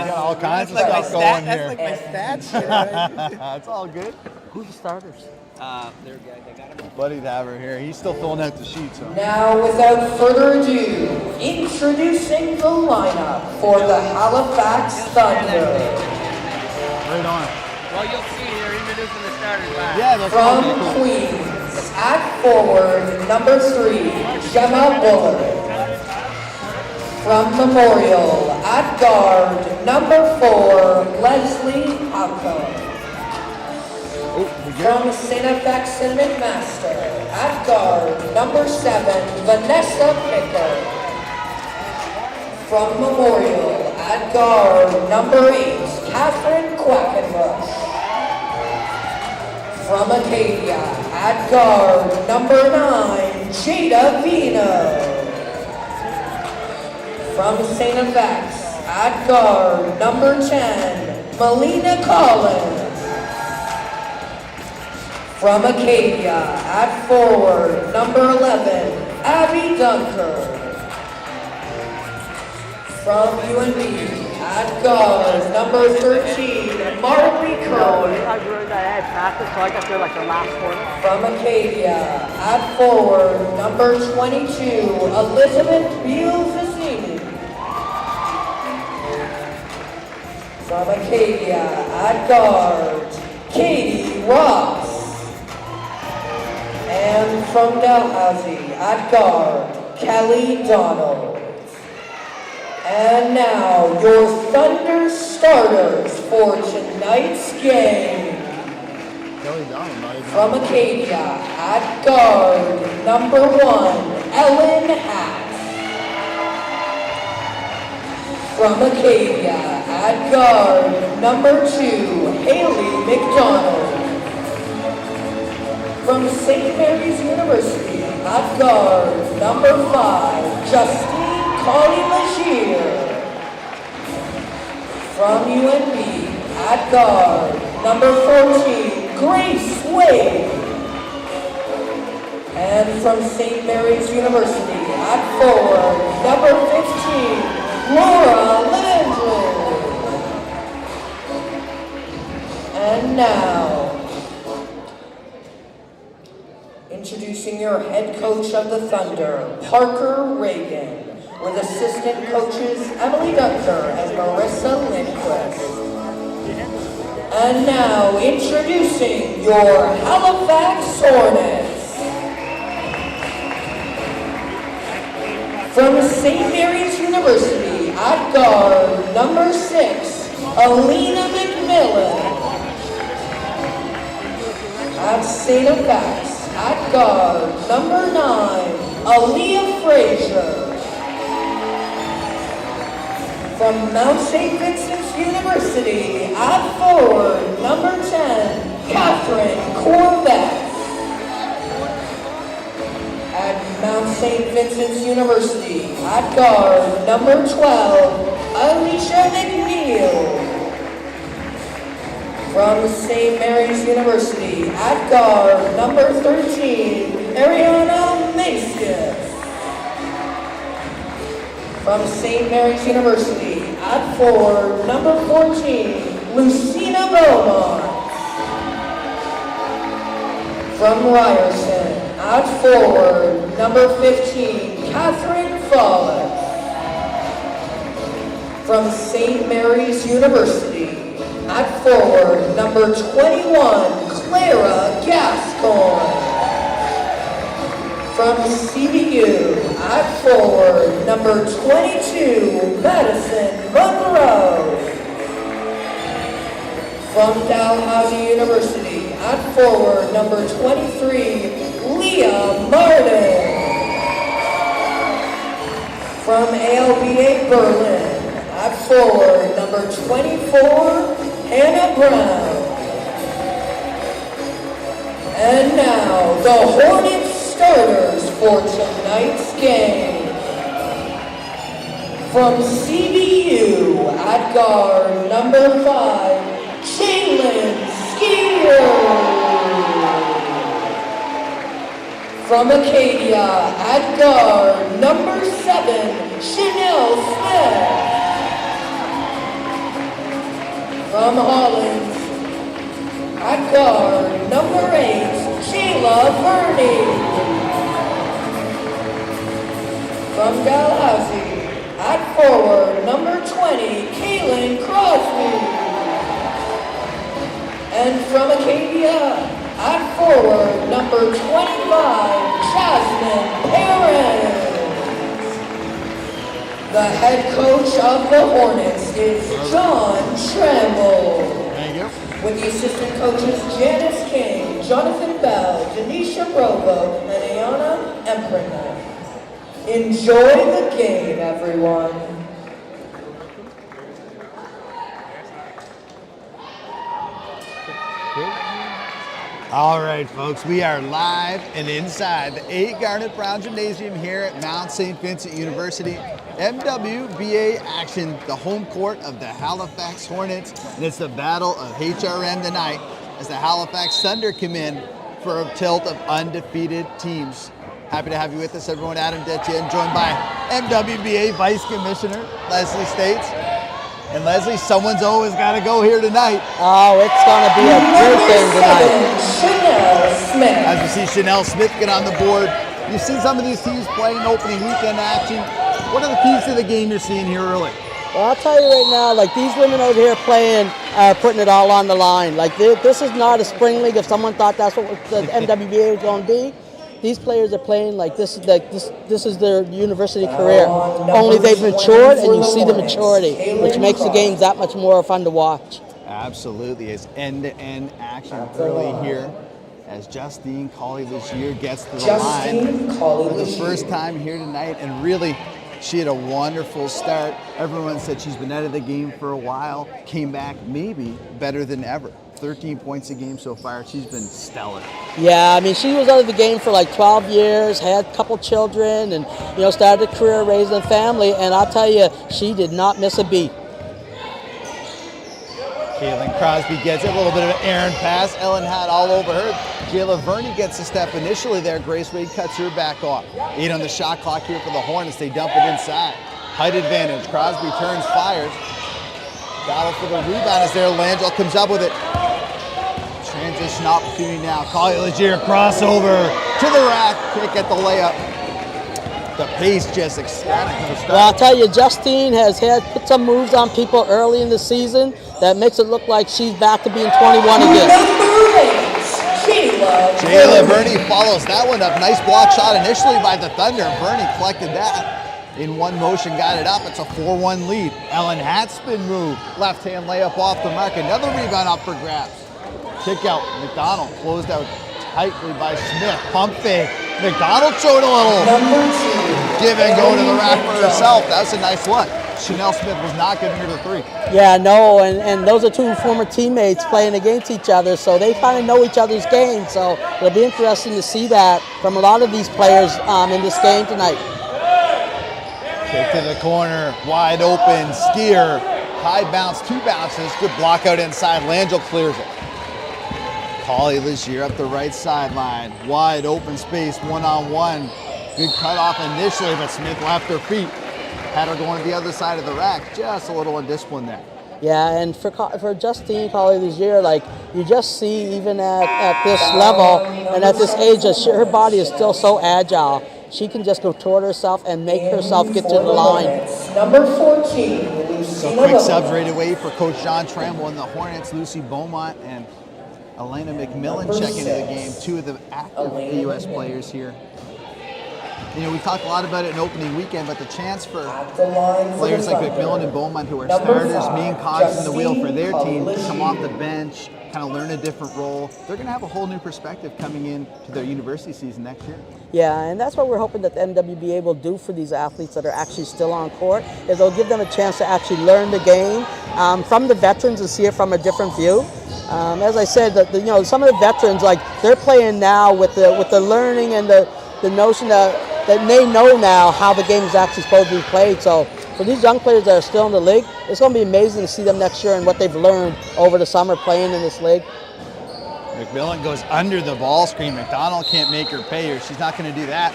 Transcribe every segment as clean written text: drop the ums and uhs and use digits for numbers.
got all kinds of stuff going here. That's like my stats shit, right? It's all good. Who's the starters? They got him. Buddy Haver here. He's still filling out the sheet. So. Now, without further ado, introducing the lineup for the Halifax Thunder. Right on. Well, you'll see here introducing the starters last. Yeah, that's From cool. Queens, at forward, number 3, Gemma Bullard. From Memorial, at guard, number 4, Leslie Hawko. From St. FX and McMaster, at guard, number 7, Vanessa Picker. From Memorial, at guard, number 8, Catherine Quackenbush. From Acadia, at guard, number 9, Jada Vino. From St. FX, at guard, number 10, Melina Collins. From Acadia, at forward, number 11, Abby Dunker. From UNB, at guard, number 13, Marley Curry. I had practice, so I got there like the last quarter. From Acadia, at forward, number 22, Elizabeth Beal-Zazzini. From Acadia, at guard, Katie Ross. And from Dalhousie, at guard, Kelly Donald. And now, your Thunder starters for tonight's game. Kelly Donald, not even. From Acadia, at guard, number 1, Ellen Hatt. From Acadia, at guard, number 2, Haley McDonald. From St. Mary's University, at guard, number 5, Justine Colley-Lagier. From UNB, at guard, number 14, Grace Wade. And from St. Mary's University, at forward, number 15, Laura Landry. And now, introducing your head coach of the Thunder, Parker Reagan, with assistant coaches Emily Dunker and Marissa Lindquist. And now, introducing your Halifax Hornets. From St. Mary's University, at guard, number 6, Alina McMillan. At St. FX, at guard, number 9, Aaliyah Frazier. From Mount St. Vincent's University, at forward, number 10, Catherine Corvette. At Mount St. Vincent's University, at guard, number 12, Alicia McNeil. From St. Mary's University, at guard, number 13, Ariana Macias. From St. Mary's University, at forward, number 14, Lucina Beaumont. From Ryerson, at forward, number 15, Catherine Follis. From St. Mary's University, at forward, number 21, Clara Gascoigne. From CBU, at forward, number 22, Madison Monroe. From Dalhousie University, at forward, number 23, Leah Martin. From ALBA Berlin, at forward, number 24, Hannah Brown. And now, the Hornets starters for tonight's game. From CBU, at guard, number 5, Jalen Skier. From Acadia, at guard, number 7, Chanel Smith. from Holland. At guard, number 8, Sheila Verney. From Dalhousie, at forward, number 20, Kaylin Crosby. And from Acadia, at forward, number 25, Jasmine Perez. The head coach of the Hornets is John Tramble. Thank you. With the assistant coaches Janice King, Jonathan Bell, Denisha Provo, and Ayana Empringer. Enjoy the game, everyone. All right, folks, we are live and inside the 8 Garnet Brown Gymnasium here at Mount St. Vincent University. MWBA action, the home court of the Halifax Hornets, and it's the battle of HRM tonight as the Halifax Thunder come in for a tilt of undefeated teams. Happy to have you with us, everyone. Adam Detienne, joined by MWBA Vice Commissioner Leslie States. And Leslie, someone's always got to go here tonight. Oh, it's going to be a great game tonight. Chanel Smith. As you see Chanel Smith get on the board, you've seen some of these teams playing opening weekend action. What are the keys to the game you're seeing here early? Well, I'll tell you right now, like these women out here playing, putting it all on the line. Like this is not a spring league. If someone thought that's what the MWBA was going to be, these players are playing like this is their university career. Only they've matured, and you see the maturity, which makes the games that much more fun to watch. Absolutely. It's end-to-end action early here as Justine Colley this year gets to the line for the first time here tonight, and really she had a wonderful start. Everyone said she's been out of the game for a while, came back maybe better than ever. 13 points a game so far. She's been stellar. Yeah, I mean, she was out of the game for like 12 years, had a couple children, and started a career raising a family. And I'll tell you, she did not miss a beat. Kaylin Crosby gets it, a little bit of an errant pass. Ellen had all over her. Jayla Verney gets a step initially there. Grace Wade cuts her back off. 8 on the shot clock here for the Hornets. They dump it inside. Height advantage. Crosby turns, fires. Battle for the rebound is there. Langell comes up with it. Transition opportunity now. Collie Legier crossover to the rack. Can't get the layup. The pace just ecstatic from the start. Well, I'll tell you, Justine has put some moves on people early in the season that makes it look like she's back to being 21 again. Jayla Verney follows that one up. Nice block shot initially by the Thunder. Verney collected that. In one motion, got it up. It's a 4-1 lead. Ellen hat spin move. Left-hand layup off the mark. Another rebound up for grabs. Kick out. McDonald closed out tightly by Smith. Pump fake. McDonald showed a little give and go to the rack for herself. That was a nice look. Chanel Smith was not giving her the three. Yeah, no, and those are two former teammates playing against each other, so they kind of know each other's game. So it'll be interesting to see that from a lot of these players in this game tonight. Kick to the corner, wide open, Skier, high bounce, 2 bounces, good block out inside, Langell clears it. Collie Legier up the right sideline, wide open space, one-on-one, good cutoff initially, but Smith left her feet, had her going to the other side of the rack, just a little undisciplined there. Yeah, and for Justine Collie Legier, like you just see even at this level and at this age, her body is still so agile. She can just go toward herself and make herself get to the line. Number 14, So quick subs right away for Coach John Tramble and the Hornets. Lucy Beaumont and Elena McMillan checking into the game. 2 of the active AUS players here. We talked a lot about it in opening weekend, but the chance for players like McMillan and Beaumont, who are starters, main cogs in the wheel for their team, to come off the bench, kind of learn a different role. They're going to have a whole new perspective coming into their university season next year. Yeah, and that's what we're hoping that the MWBA will do for these athletes that are actually still on court, is they'll give them a chance to actually learn the game from the veterans and see it from a different view. As I said, some of the veterans, like they're playing now with the learning and the notion that they know now how the game is actually supposed to be played. So for these young players that are still in the league, it's going to be amazing to see them next year and what they've learned over the summer playing in this league. McMillan goes under the ball screen. McDonald can't make her pay her. She's not going to do that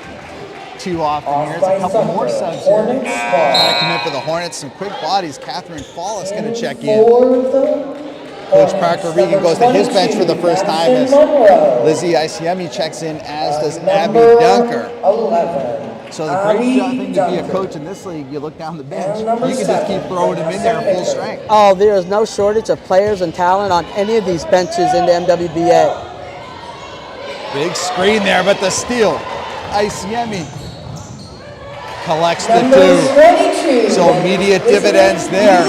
too often here. It's a couple more subs here. Trying to come in for the Hornets. Some quick bodies. Catherine Fallis going to check in. Coach Parker Regan goes to his bench for the first time as Lizzie Isiemi checks in, as does Abby Dunker. 11. So the great thing to be a coach in this league, you look down the bench, you can just keep throwing them in there full strength. Oh, there is no shortage of players and talent on any of these benches in the MWBA. Big screen there, but the steal. Isiemi collects the two. 22. So immediate dividends there.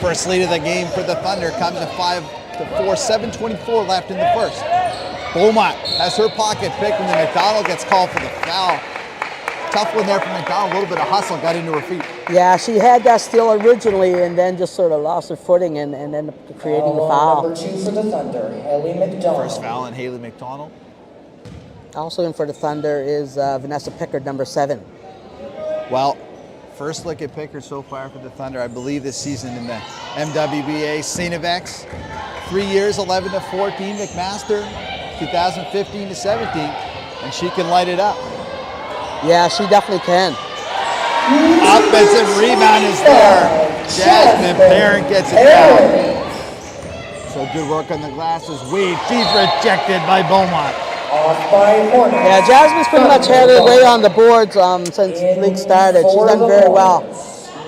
First lead of the game for the Thunder comes to 5-4, 7:24 left in the first. Beaumont has her pocket picked, and then McDonald gets called for the foul. Tough one there for McDonald, a little bit of hustle, got into her feet. Yeah, she had that steal originally and then just sort of lost her footing and ended up creating the foul. Number 2 for the Thunder, Haley McDonald. First foul on Haley McDonald. Also in for the Thunder is Vanessa Pickard, number 7. Well, first look at Pickard so far for the Thunder, I believe this season in the MWBA. St. FX, 3 years, 11-14. McMaster, 2015-17, and she can light it up. Yeah, she definitely can. Offensive rebound is there. Jasmine Parent gets it down. So good work on the glasses. Weed, she's rejected by Beaumont. Off by Hornets. Yeah, Jasmine's pretty much had her way on the boards since the league started. She's done very well.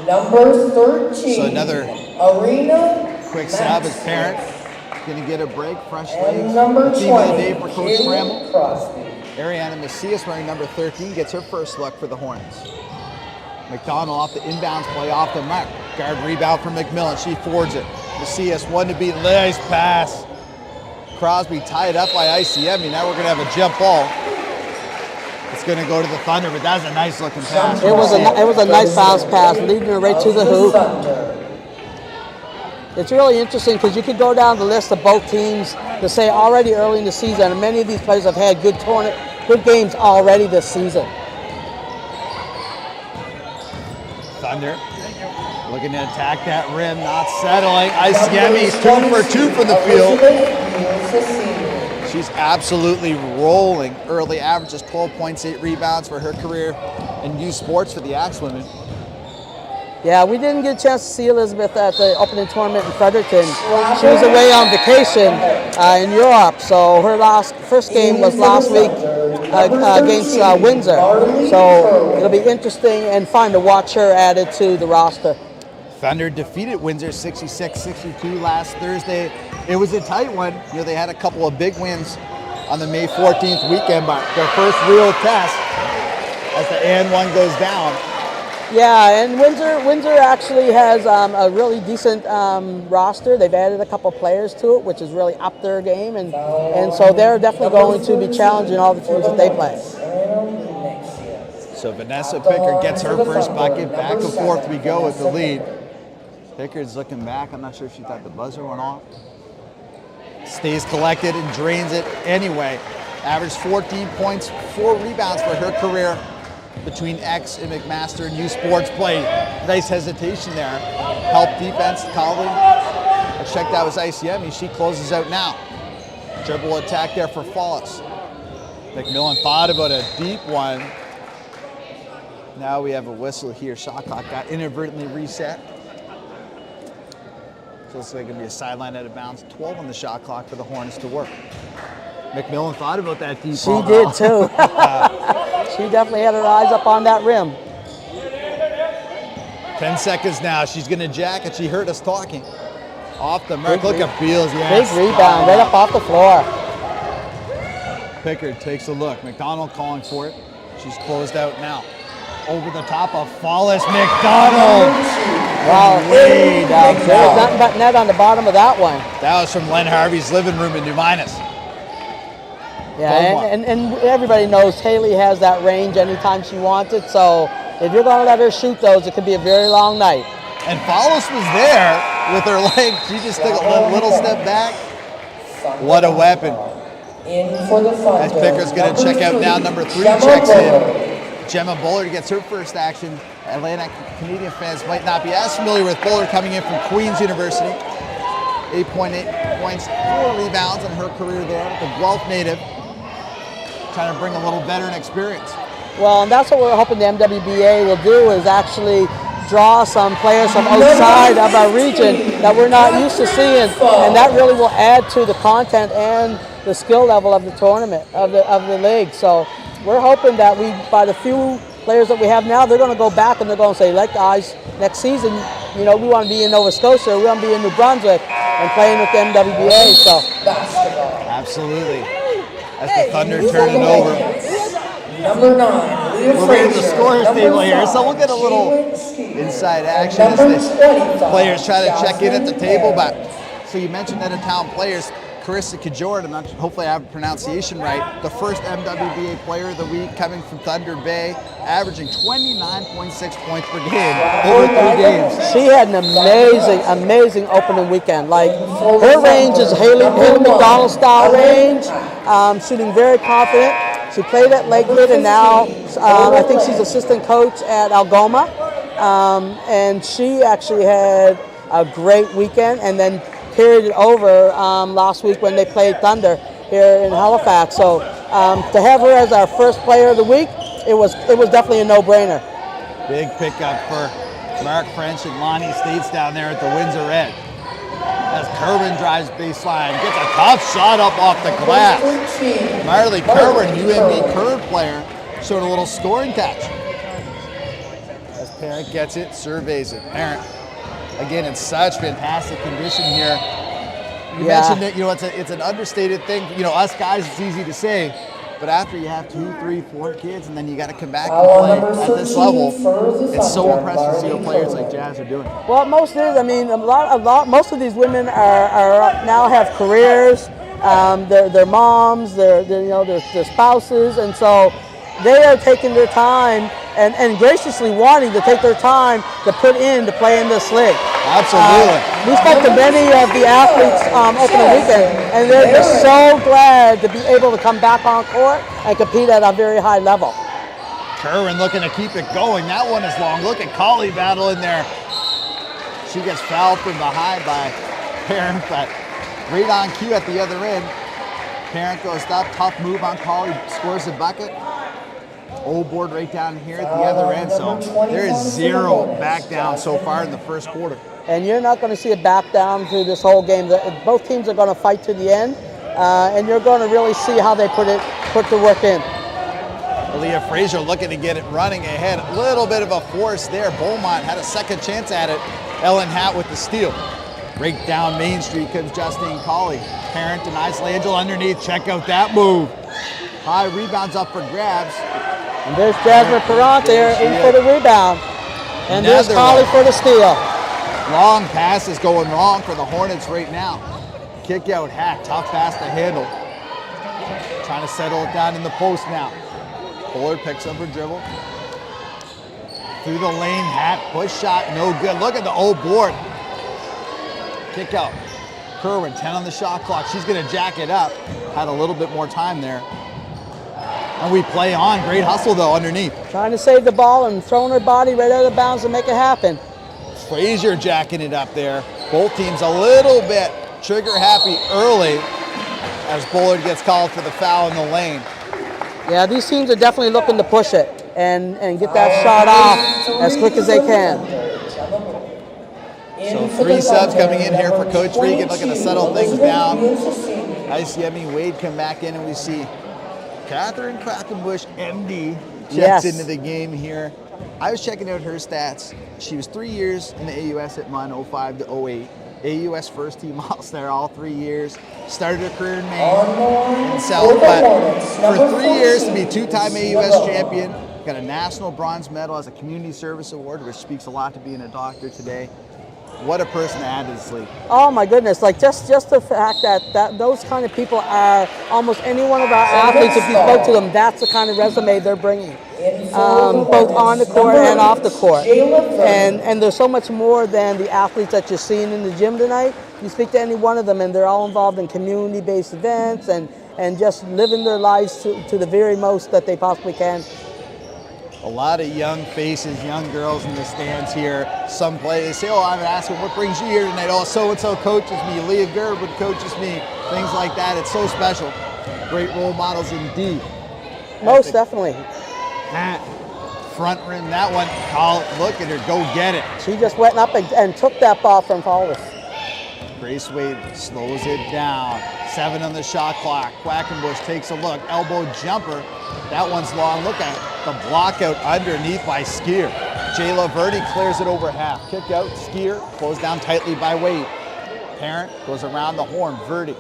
Number 13. So another Arena quick stab as Parent. Going to get a break, fresh and legs. number Team 20. of the day for Coach Haley Trammell. Crosby. Ariana Macias wearing number 13 gets her first look for the Hornets. McDonald off the inbounds play, off the mark. Guard rebound from McMillan. She forwards it. Macias one to beat. Nice pass. Crosby tied up by ICM. Now we're going to have a jump ball. It's going to go to the Thunder, but that's a nice looking pass. It was a nice fast pass, leading her right to the hoop. It's really interesting because you could go down the list of both teams to say already early in the season, and many of these players have had good games already this season. Thunder looking to attack that rim, not settling. Isiemi's 2 for 2 from the field. She's absolutely rolling. Early averages 12 points, 8 rebounds for her career in youth sports for the Axe women. Yeah, we didn't get a chance to see Elizabeth at the opening tournament in Fredericton. She was away on vacation in Europe, so her first game was last week against Windsor. So it'll be interesting and fun to watch her added to the roster. Thunder defeated Windsor 66-62 last Thursday. It was a tight one. You know, they had a couple of big wins on the May 14th weekend, but their first real test as the and1 goes down. Yeah, and Windsor actually has a really decent roster. They've added a couple players to it, which has really upped their game, and so they're definitely going to be challenging all the teams that they play. So Vanessa Pickard gets her first bucket. Back and forth we go with the lead. Pickard's looking back. I'm not sure if she thought the buzzer went off. Stays collected and drains it anyway. Averaged 14 points, 4 rebounds for her career between X and McMaster and U Sports play. Nice hesitation there. Help defense, Colin. I checked that was ICM. She closes out now. Dribble attack there for Fallis. McMillan thought about a deep one. Now we have a whistle here. Shot clock got inadvertently reset. So it's going to be a sideline out of bounds. 12 on the shot clock for the Hornets to work. McMillan thought about that deep ball. She did too. She definitely had her eyes up on that rim. 10 seconds now. She's going to jack it. She heard us talking. Off the mark. Look at Beals. Yes. Big rebound right up off the floor. Pickard takes a look. McDonald calling for it. She's closed out now. Over the top of Fallis. McDonald. Wow, way down. There was nothing but net on the bottom of that one. That was from Len Harvey's living room in New Minas. Yeah, and everybody knows Haley has that range anytime she wants it. So if you're going to let her shoot those, it could be a very long night. And Fallis was there with her leg. She just took a little step back. What a weapon. In for the Thunder. As Pickard's going to check out now. Number 3 checks in. Gemma Bullard gets her first action. Atlantic Canadian fans might not be as familiar with Bullard, coming in from Queen's University. 8.8 points, 4 rebounds in her career there. The Guelph native, trying to bring a little veteran experience. Well, and that's what we're hoping the MWBA will do, is actually draw some players from outside of our region that we're not used to seeing, and that really will add to the content and the skill level of the tournament, of the league. So we're hoping that by the few players that we have now, they're going to go back and they're going to say, like, guys, next season, we want to be in Nova Scotia, we want to be in New Brunswick and playing with the MWBA. So absolutely. As the Thunder turn it over. Number 9, We're right at the scorer's table here, so we'll get a little inside action as the players try to check in at the table. But so you mentioned out-of-town players. Carissa Kajord, hopefully I have the pronunciation right, the first MWBA player of the week coming from Thunder Bay, averaging 29.6 points per game over 3 games. She had an amazing opening weekend. Like, her range is Haley McDonald style range, shooting very confident. She played at Lakewood, and now I think she's assistant coach at Algoma. And she actually had a great weekend, and then carried it over last week when they played Thunder here in Halifax. So to have her as our first player of the week, it was definitely a no-brainer. Big pickup for Mark French and Lonnie States down there at the Windsor Red. As Kerwin drives baseline, gets a tough shot up off the glass. Marley Kerwin, UNB Curve player, showed a little scoring touch. As Parent gets it, surveys it. Parent, again, in such fantastic condition here. You mentioned that, it's an understated thing. Us guys, it's easy to say, but after you have 2, 3, 4 kids, and then you got to come back and play at this level, it's so impressive to see what players like Jazz are doing. Well, most of these women are now have careers. They're moms, their spouses, and so they are taking their time and graciously wanting to take their time to put in to play in this league. Absolutely. We spoke to many of the athletes opening weekend, and they're just so glad to be able to come back on court and compete at a very high level. Kerwin looking to keep it going. That one is long. Look at Colley battle in there. She gets fouled from behind by Parent, but right on cue at the other end. Parent goes up, tough move on Colley, scores the bucket. Old board right down here at the other end, so there is 0 back down so far in the first quarter. And you're not going to see it back down through this whole game. Both teams are going to fight to the end, and you're going to really see how they put the work in. Aaliyah Frazier looking to get it running ahead. A little bit of a force there. Beaumont had a second chance at it. Ellen Hatt with the steal. Right down Main Street comes Justine Colley. Parent denies Langell underneath. Check out that move. High rebounds up for grabs. And there's Jasmine Perrant there in for the rebound. And there's Colley for the steal. Long pass is going wrong for the Hornets right now. Kick out Hack, tough pass to handle. Trying to settle it down in the post now. Bullard picks up her dribble. Through the lane, Hack, push shot, no good. Look at the old board. Kick out. Kerwin, 10 on the shot clock. She's gonna jack it up. Had a little bit more time there. And we play on. Great hustle, though, underneath. Trying to save the ball and throwing her body right out of bounds to make it happen. Frazier jacking it up there. Both teams a little bit trigger happy early as Bullard gets called for the foul in the lane. Yeah, these teams are definitely looking to push it and get that shot off as quick as they can. So 3 subs coming in here for Coach Regan, looking to settle things down. ICME Wade come back in, and we see Catherine Quackenbush, MD, checks into the game here. I was checking out her stats. She was 3 years in the AUS at Mun, 05 to 08. AUS first team All-Star all 3 years. Started her career in Maine and South, but for 3 years to be 2-time AUS champion, got a national bronze medal as a community service award, which speaks a lot to being a doctor today. What a person to add to this league. Oh my goodness, like just the fact that those kind of people are almost any one of our athletes, if you spoke to them, that's the kind of resume they're bringing. Both on the court and off the court. And there's so much more than the athletes that you're seeing in the gym tonight. You speak to any one of them and they're all involved in community-based events and just living their lives to the very most that they possibly can. A lot of young faces, young girls in the stands here. Some play, they say, oh, I'm asking, what brings you here tonight? Oh, so-and-so coaches me. Leah Gerwood coaches me. Things like that. It's so special. Great role models indeed. Most definitely. front rim that one. Call it, look at her, go get it. She just went up and took that ball from Paulus. Grace Wade slows it down. 7 on the shot clock. Quackenbush takes a look. Elbow jumper. That one's long. Look at the block out underneath by Skier. Jayla Verdi clears it over half. Kick out. Skier closed down tightly by Wade. Parent goes around the horn. Verdi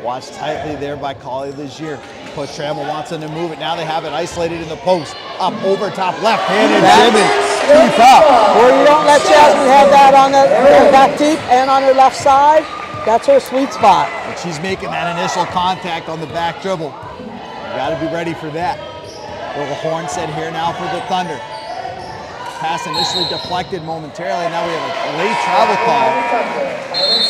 watched tightly there by Collie Legier. Coach Trammell wants them to move it. Now they have it isolated in the post. Up over top left-handed Jimmy. Deep up. Where you don't let Jasmine have that on the back deep and on her left side. That's her sweet spot. But she's making that initial contact on the back dribble. You got to be ready for that. Little horn set here now for the Thunder. Pass initially deflected momentarily. Now we have a late travel call.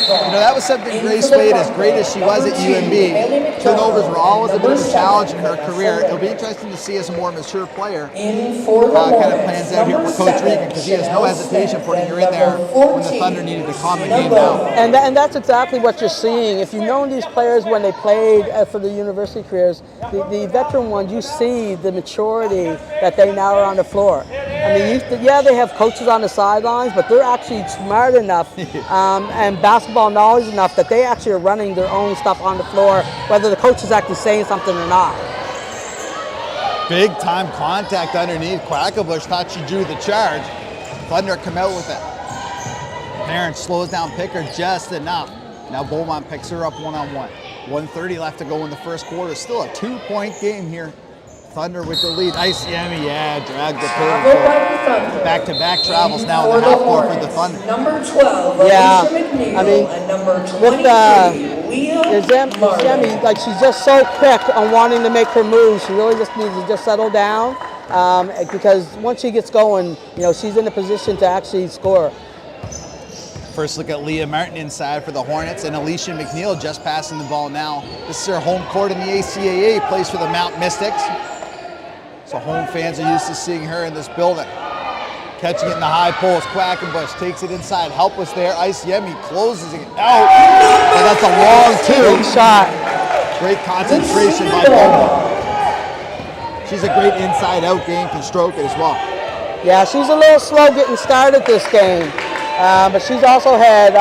You know, that was something Grace Wade, as great as she was at UNB, turnovers were always a bit of a challenge in her career. It'll be interesting to see as a more mature player how it kind of plans out here for Coach Regan, because he has no hesitation putting her in there when the Thunder needed to calm the game down. And that's exactly what you're seeing. If you've known these players when they played for the university careers, the veteran ones, you see the maturity that they now are on the floor. I mean, yeah, they have coaches on the sidelines, but they're actually smart enough and basketball knowledge enough that they actually are running their own stuff on the floor, whether the coach is actually saying something or not. Big time contact underneath. Quackenbush thought she drew the charge. Thunder come out with it. Parent slows down Picker just enough. Now Beaumont picks her up one-on-one. 1:30 left to go in the first quarter. Still a 2-point game here. Thunder with the lead. ICME, yeah, dragged the pin. Back-to-back travels now in the half court for the Thunder. Number 12, Yeah, Alicia McNeil, I mean, and number with 23, Leah Jemmy, Martin. like she's just so quick on wanting to make her moves. She really just needs to just settle down because once she gets going, you know, she's in a position to actually score. First look at Leah Martin inside for the Hornets, and Alicia McNeil just passing the ball now. This is her home court in the ACAA, plays for the Mount Mystics. So home fans are used to seeing her in this building. Catching it in the high post, Quackenbush takes it inside, helpless there. ICME closes it out, and that's a long two. Big shot. Great concentration by Beaumont. She's a great inside-out game, can stroke it as well. Yeah, she's a little slow getting started this game, but she's also had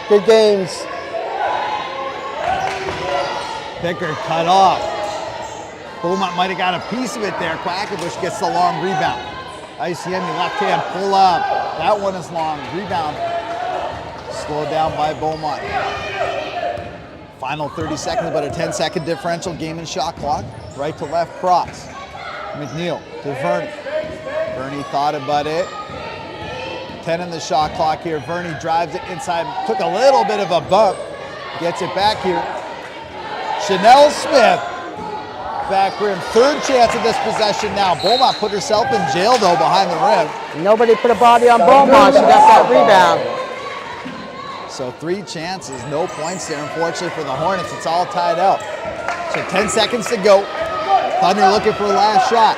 good games. Picker cut off. Beaumont might have got a piece of it there. Quackenbush gets the long rebound. ICME left hand pull up. That one is long. Rebound. Slowed down by Beaumont. Final 30 seconds, about a 10-second differential. Game and shot clock. Right to left cross. McNeil to Verney. Verney thought about it. 10 on the shot clock here. Verney drives it inside. Took a little bit of a bump. Gets it back here. Chanel Smith. Back rim, third chance of this possession now. Beaumont put herself in jail though behind the rim. Nobody put a body on Beaumont. She got that rebound. So 3 chances, no points there. Unfortunately for the Hornets, it's all tied up. So 10 seconds to go. Thunder looking for a last shot.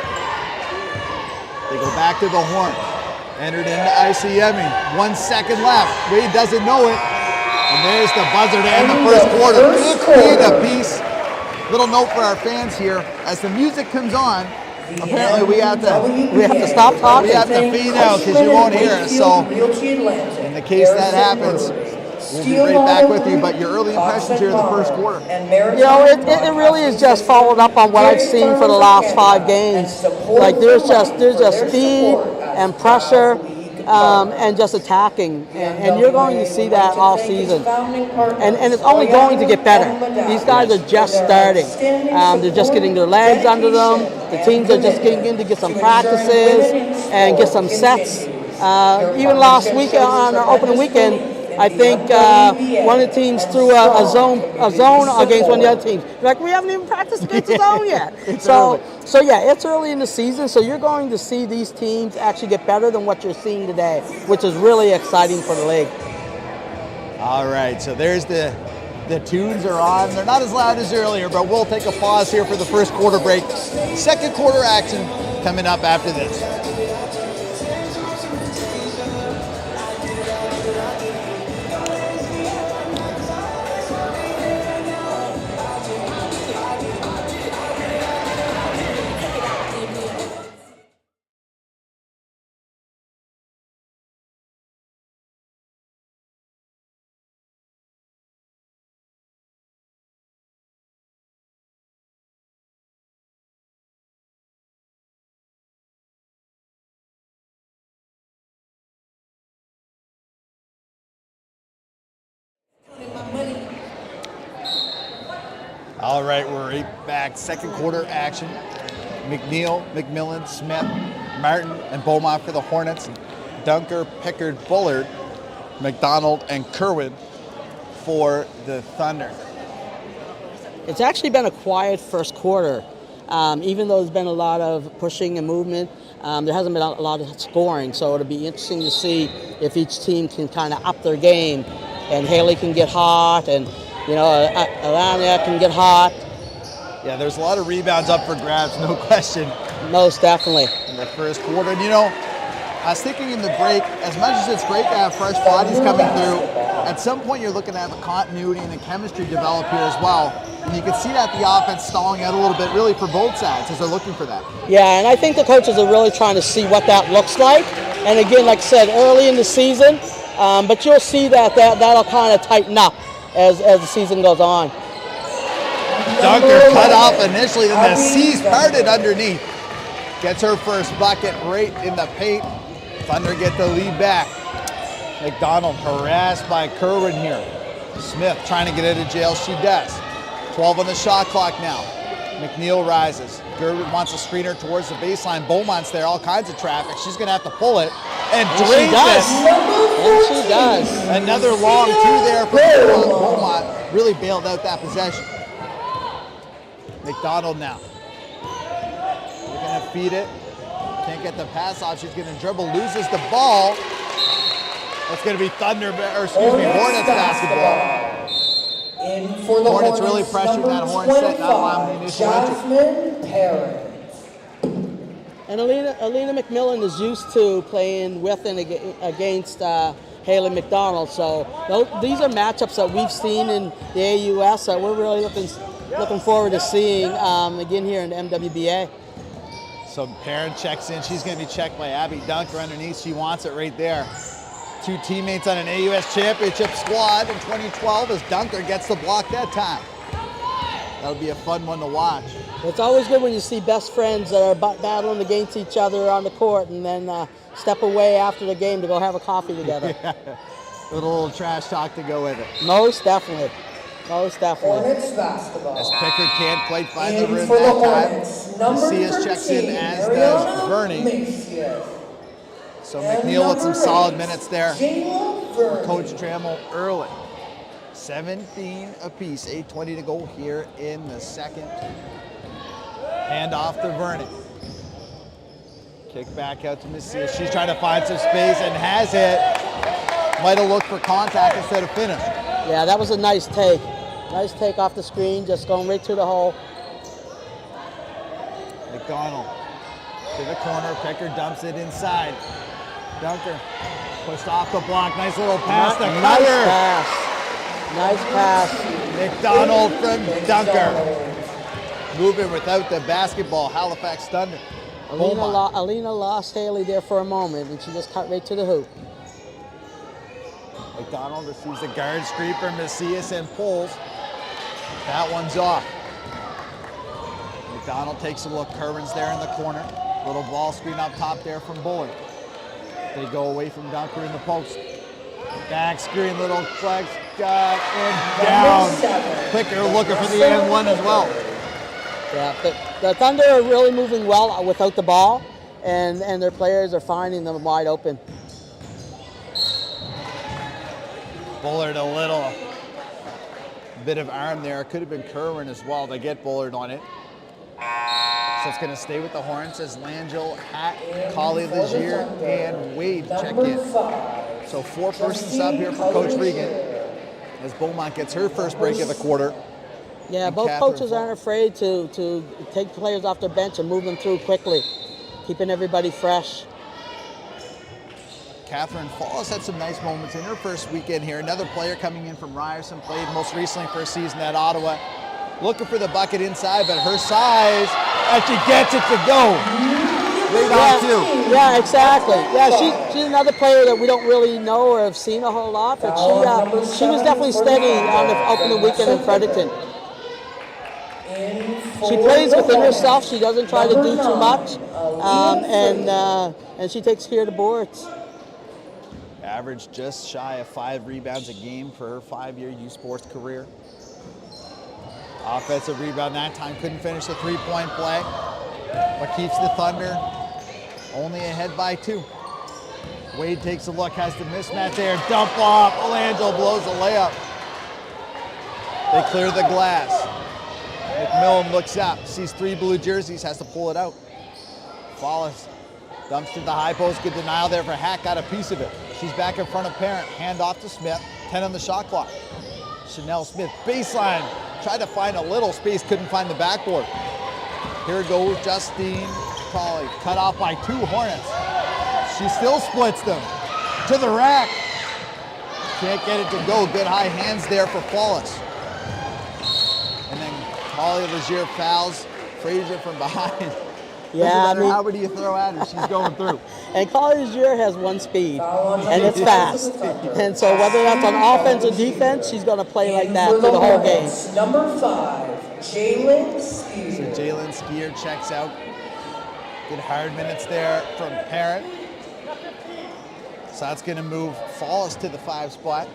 They go back to the horn. Entered into ICME. 1 second left. Wade doesn't know it. And there's the buzzer to end the first quarter. 15 apiece. Little note for our fans here, as the music comes on, apparently we have to stop talking. We have to fade out because you won't hear us. So in the case that happens, we'll be right back with you. But your early impressions here in the first quarter. You know, it really is just followed up on what I've seen for the last 5 games. Like there's just speed and pressure. And just attacking, and you're going to see that all season, and it's only going to get better. These guys are just starting. They're just getting their legs under them. The teams are just getting in to get some practices and get some sets. Even last week on our opening weekend, I think one of the teams threw a zone against one of the other teams. Like, we haven't even practiced against the zone yet. So yeah, it's early in the season, so you're going to see these teams actually get better than what you're seeing today, which is really exciting for the league. All right, so there's the tunes are on. They're not as loud as earlier, but we'll take a pause here for the first quarter break. Second quarter action coming up after this. All right, we're right back. Second quarter action. McNeil, McMillan, Smith, Martin, and Beaumont for the Hornets. Dunker, Pickard, Bullard, McDonald, and Kerwin for the Thunder. It's actually been a quiet first quarter. Even though there's been a lot of pushing and movement, there hasn't been a lot of scoring. So it'll be interesting to see if each team can kind of up their game, and Haley can get hot, and Alania can get hot. Yeah, there's a lot of rebounds up for grabs, no question. Most definitely. In the first quarter. And I was thinking in the break, as much as it's great to have fresh bodies coming through, at some point you're looking to have a continuity and a chemistry develop here as well. And you can see that the offense stalling out a little bit really for both sides as they're looking for that. Yeah, and I think the coaches are really trying to see what that looks like. And again, like I said, early in the season, but you'll see that'll kind of tighten up as the season goes on. Dunker cut off initially, then the C's parted underneath. Gets her first bucket right in the paint. Thunder get the lead back. McDonald harassed by Kerwin here. Smith trying to get out of jail, she does. 12 on the shot clock now. McNeil rises. Gerwin wants a screener towards the baseline. Beaumont's there, all kinds of traffic. She's gonna have to pull it and drain this. And she does. Another long two there for Beaumont. Beaumont really bailed out that possession. McDonald now. They're gonna feed it. Can't get the pass off. She's gonna dribble, loses the ball. It's gonna be Hornets basketball. In for the Hornets really pressured that Horn set, not allowing the initial entry. Jasmine Parent. And Alina McMillan is used to playing with and against Haley McDonald. So these are matchups that we've seen in the AUS that we're really looking forward to seeing again here in the MWBA. So Parent checks in. She's going to be checked by Abby Dunker underneath. She wants it right there. Two teammates on an AUS championship squad in 2012 as Dunker gets the block that time. That'll be a fun one to watch. It's always good when you see best friends that are battling against each other on the court and then step away after the game to go have a coffee together. Yeah. Little trash talk to go with it. Most definitely. Most definitely. Hornets basketball. As Pickard can't quite find the In rim for the that Hornets, time. number Macias checks in, 13, as does Ariana Bernie. Macias. So And McNeil with some number solid 8, minutes there. Jayla Vernon. Coach Trammell early. 17 apiece, 8:20 to go here in the second. Hand off to Vernon. Kick back out to Macias. She's trying to find some space and has it. Might have looked for contact instead of finish. Yeah, that was a nice take. Nice take off the screen, just going right to the hole. McDonald to the corner. Pickard dumps it inside. Dunker pushed off the block. Nice little pass to Nice Cutter. pass. Nice pass. McDonald from Dunker. Moving without the basketball. Halifax Thunder. Alina lost Haley there for a moment, and she just cut right to the hoop. McDonald receives the guard screen from Macias and pulls. That one's off. McDonald takes a look. Kerwin's there in the corner. Little ball screen up top there from Bullard. They go away from Dunker in the post. Back screen, little flex, got and down. Picker looking for the and one as well. Yeah, the Thunder are really moving well without the ball, and their players are finding them wide open. Bullard a little bit of arm there. Could have been Kerwin as well. They get Bullard on it. So it's going to stay with the Hornets as Langell, Hatt, Colley, Legier, and Wade check in. So 4-person sub here for Coach Regan as Beaumont gets her first break of the quarter. Yeah, And both Catherine coaches aren't afraid to take players off their bench and move them through quickly, keeping everybody fresh. Catherine Falls had some nice moments in her first weekend here. Another player coming in from Ryerson, played most recently for a season at Ottawa. Looking for the bucket inside, but her size, and she gets it to go. Right on too. Yeah, exactly. Yeah, she's another player that we don't really know or have seen a whole lot, but she was definitely steady on the opening weekend in Fredericton. She plays within herself. She doesn't try to do too much, and she takes care of the boards. Averaged just shy of 5 rebounds a game for her 5-year U Sports career. Offensive rebound that time, couldn't finish the three-point play, but keeps the Thunder only ahead by 2. Wade takes a look, has the mismatch there, dump off, Colangelo blows a layup. They clear the glass. McMillan looks up, sees 3 blue jerseys, has to pull it out. Wallace dumps to the high post, good denial there for Hack, got a piece of it. She's back in front of Parent, hand off to Smith, 10 on the shot clock. Chanel Smith, baseline, tried to find a little space, couldn't find the backboard. Here goes Justine Colley, cut off by 2 Hornets. She still splits them to the rack. Can't get it to go, good high hands there for Wallace. And then Holly Legier fouls Frazier from behind. Yeah, I mean, how would you throw at her? She's going through. And College Year has 1 speed, and it's fast. And so whether that's on offense or defense, she's going to play like that for the whole game. Number 5, Jalen Skier. So Jalen Skier checks out. Good hard minutes there from Parent. So that's going to move Falls to the 5 spot.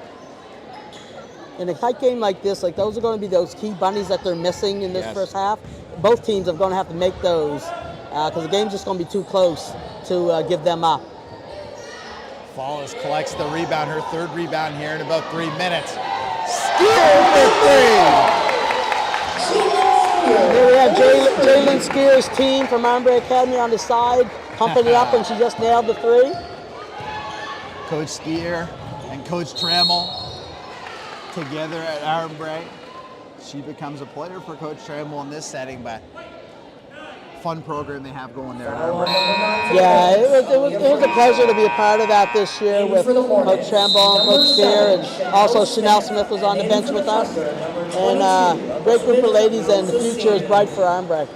In a tight game like this, like those are going to be those key bunnies that they're missing in this first half. Both teams are going to have to make those because the game's just going to be too close to give them up. Falls collects the rebound, her 3rd rebound here in about 3 minutes. Skier for 3! Here we have Jalen Skier's team from Armbre Academy on the side, pumping it up, and she just nailed the 3. Coach Skier and Coach Trammell together at Armbre. She becomes a player for Coach Trammell in this setting, but fun program they have going there at Armbre. Yeah, it was a pleasure to be a part of that this year with Coach Trammell and Coach Skier, and also Chanel Smith was on the bench with us. And great group of ladies, and the future is bright for Armbre.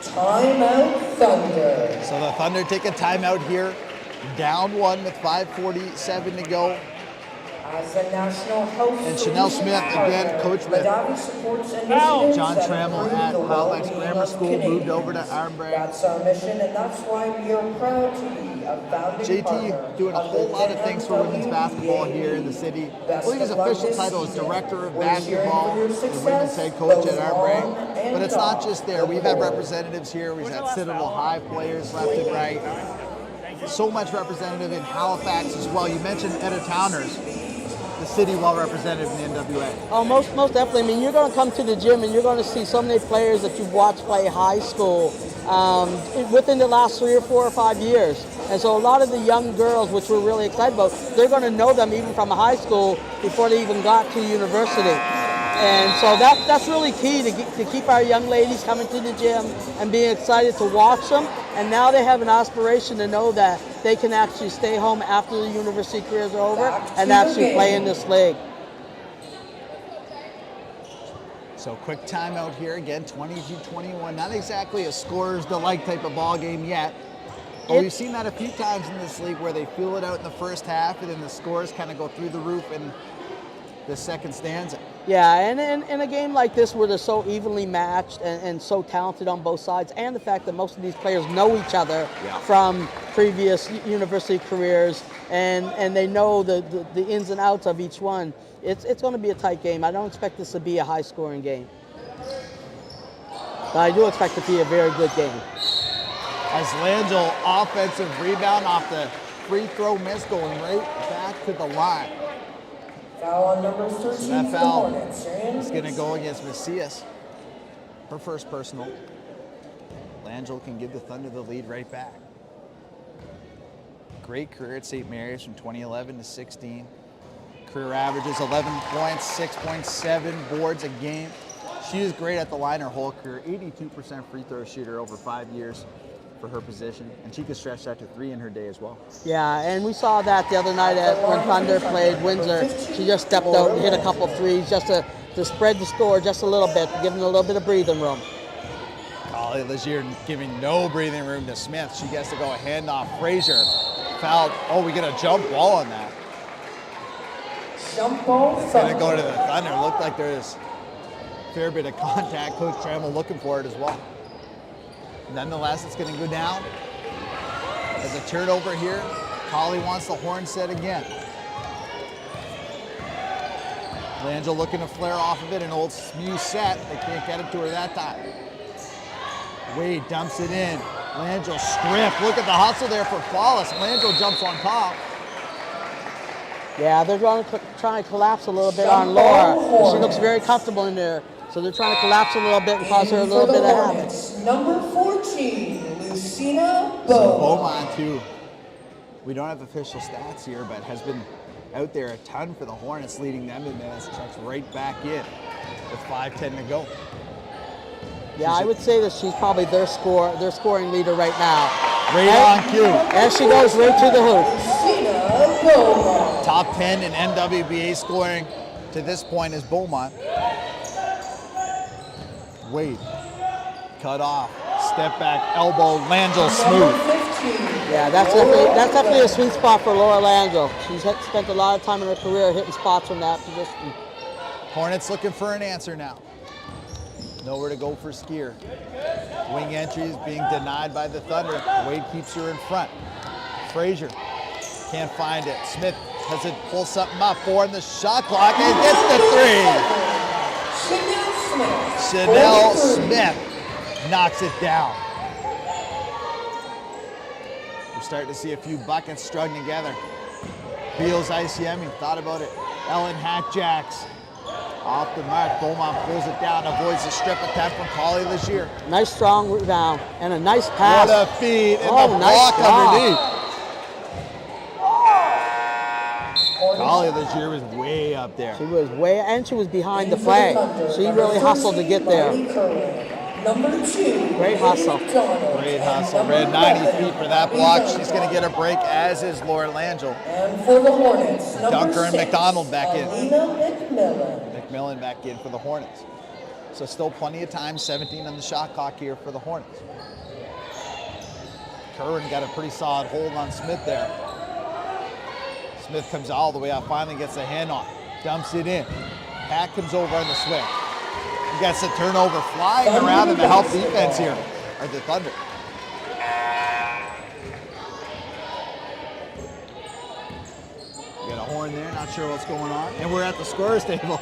Timeout Thunder. So the Thunder take a timeout here, down 1 with 5:47 to go. As a national health And Chanel Smith, again, coach with John Trammell at Halifax Grammar School, moved over to Armbre. That's our mission, and that's why we are proud to be a founding partner JT doing a whole lot of things for women's basketball here in the city. I believe his official title is Director of Basketball and Women's Head Coach at Armbre. But it's not just there. We've had representatives here. We've had Citadel High players left and right. So much representative in Halifax as well. You mentioned Etta Towners. The city well represented in the NWA. Oh, most definitely. I mean, you're going to come to the gym and you're going to see so many players that you've watched play high school within the last 3 or 4 or 5 years. And so a lot of the young girls, which we're really excited about, they're going to know them even from high school before they even got to university. And so that's really key to keep our young ladies coming to the gym and being excited to watch them. And now they have an aspiration to know that they can actually stay home after the university careers are over and actually play in this league. So quick timeout here again, 22-21. Not exactly a scorer's delight type of ball game yet. But we've seen that a few times in this league where they feel it out in the first half and then the scores kind of go through the roof in the second stanza. Yeah, and in a game like this where they're so evenly matched and so talented on both sides, and the fact that most of these players know each other from previous university careers and they know the ins and outs of each one, it's going to be a tight game. I don't expect this to be a high-scoring game. But I do expect it to be a very good game. As Langell, offensive rebound off the free throw miss, going right back to the line. Foul on number 13 So that for the foul Hornets. is going to go against Macias. Her first personal. Langell can give the Thunder the lead right back. Great career at St. Mary's from 2011 to 16. Career averages 11 points, 6.7 boards a game. She is great at the line her whole career. 82% free throw shooter over 5 years for her position, and she could stretch that to 3 in her day as well. Yeah, and we saw that the other night when Thunder played Windsor. She just stepped out and hit a couple threes just to spread the score just a little bit, to give them a little bit of breathing room. Holly Legier giving no breathing room to Smith. She gets to go a handoff. Frazier fouled. Oh, we get a jump ball on that. Jump ball. It's going to go to the Thunder. Looked like there's a fair bit of contact. Coach Trammell looking for it as well. Nonetheless, it's going to go down. There's a turnover here. Holly wants the horn set again. Langell looking to flare off of it, an old Smew set. They can't get it to her that time. Wade dumps it in. Langell strip. Look at the hustle there for Flawless. Langell jumps on top. Yeah, they're trying to collapse a little bit on Laura. She looks very comfortable in there. So they're trying to collapse a little bit and cause her a little bit of havoc. Number 14, Lucina Beaumont. So Beaumont too. We don't have official stats here, but has been out there a ton for the Hornets, leading them in minutes. Checks right back in with 5:10 to go. Yeah, I would say that she's probably their scoring leader right now. Right on cue. As she goes right to the hoop. Lucina Beaumont. Top 10 in MWBA scoring to this point is Beaumont. Wade, cut off, step back, elbow, Langell smooth. Yeah, that's definitely a sweet spot for Laura Langell. She's spent a lot of time in her career hitting spots from that position. Hornets looking for an answer now. Nowhere to go for Skier. Wing entries being denied by the Thunder. Wade keeps her in front. Frazier can't find it. Smith has to pull something up. 4 in the shot clock and gets the 3. Chanel Smith knocks it down. We're starting to see a few buckets strung together. Beals ICM, thought about it. Ellen Hatjacks off the mark. Beaumont pulls it down, avoids the strip attack from Collie Legier. Nice strong rebound and a nice pass. What a feed and the nice block underneath. Collie Legier was way up there. She was and she was behind the flag. She really hustled to get there. Number 2. Great hustle. Great hustle. Ran 90 feet for that block. She's going to get a break, as is Laura Langell. And for the Hornets, Dunker and McDonald back in. McMillan. McMillan back in for the Hornets. So still plenty of time, 17 on the shot clock here for the Hornets. Kerwin got a pretty solid hold on Smith there. Smith comes all the way out, finally gets a hand on, dumps it in. Pat comes over on the swing. He gets a turnover, flying around in the help defense here, or the Thunder. We got a horn there, not sure what's going on. And we're at the scorer's table,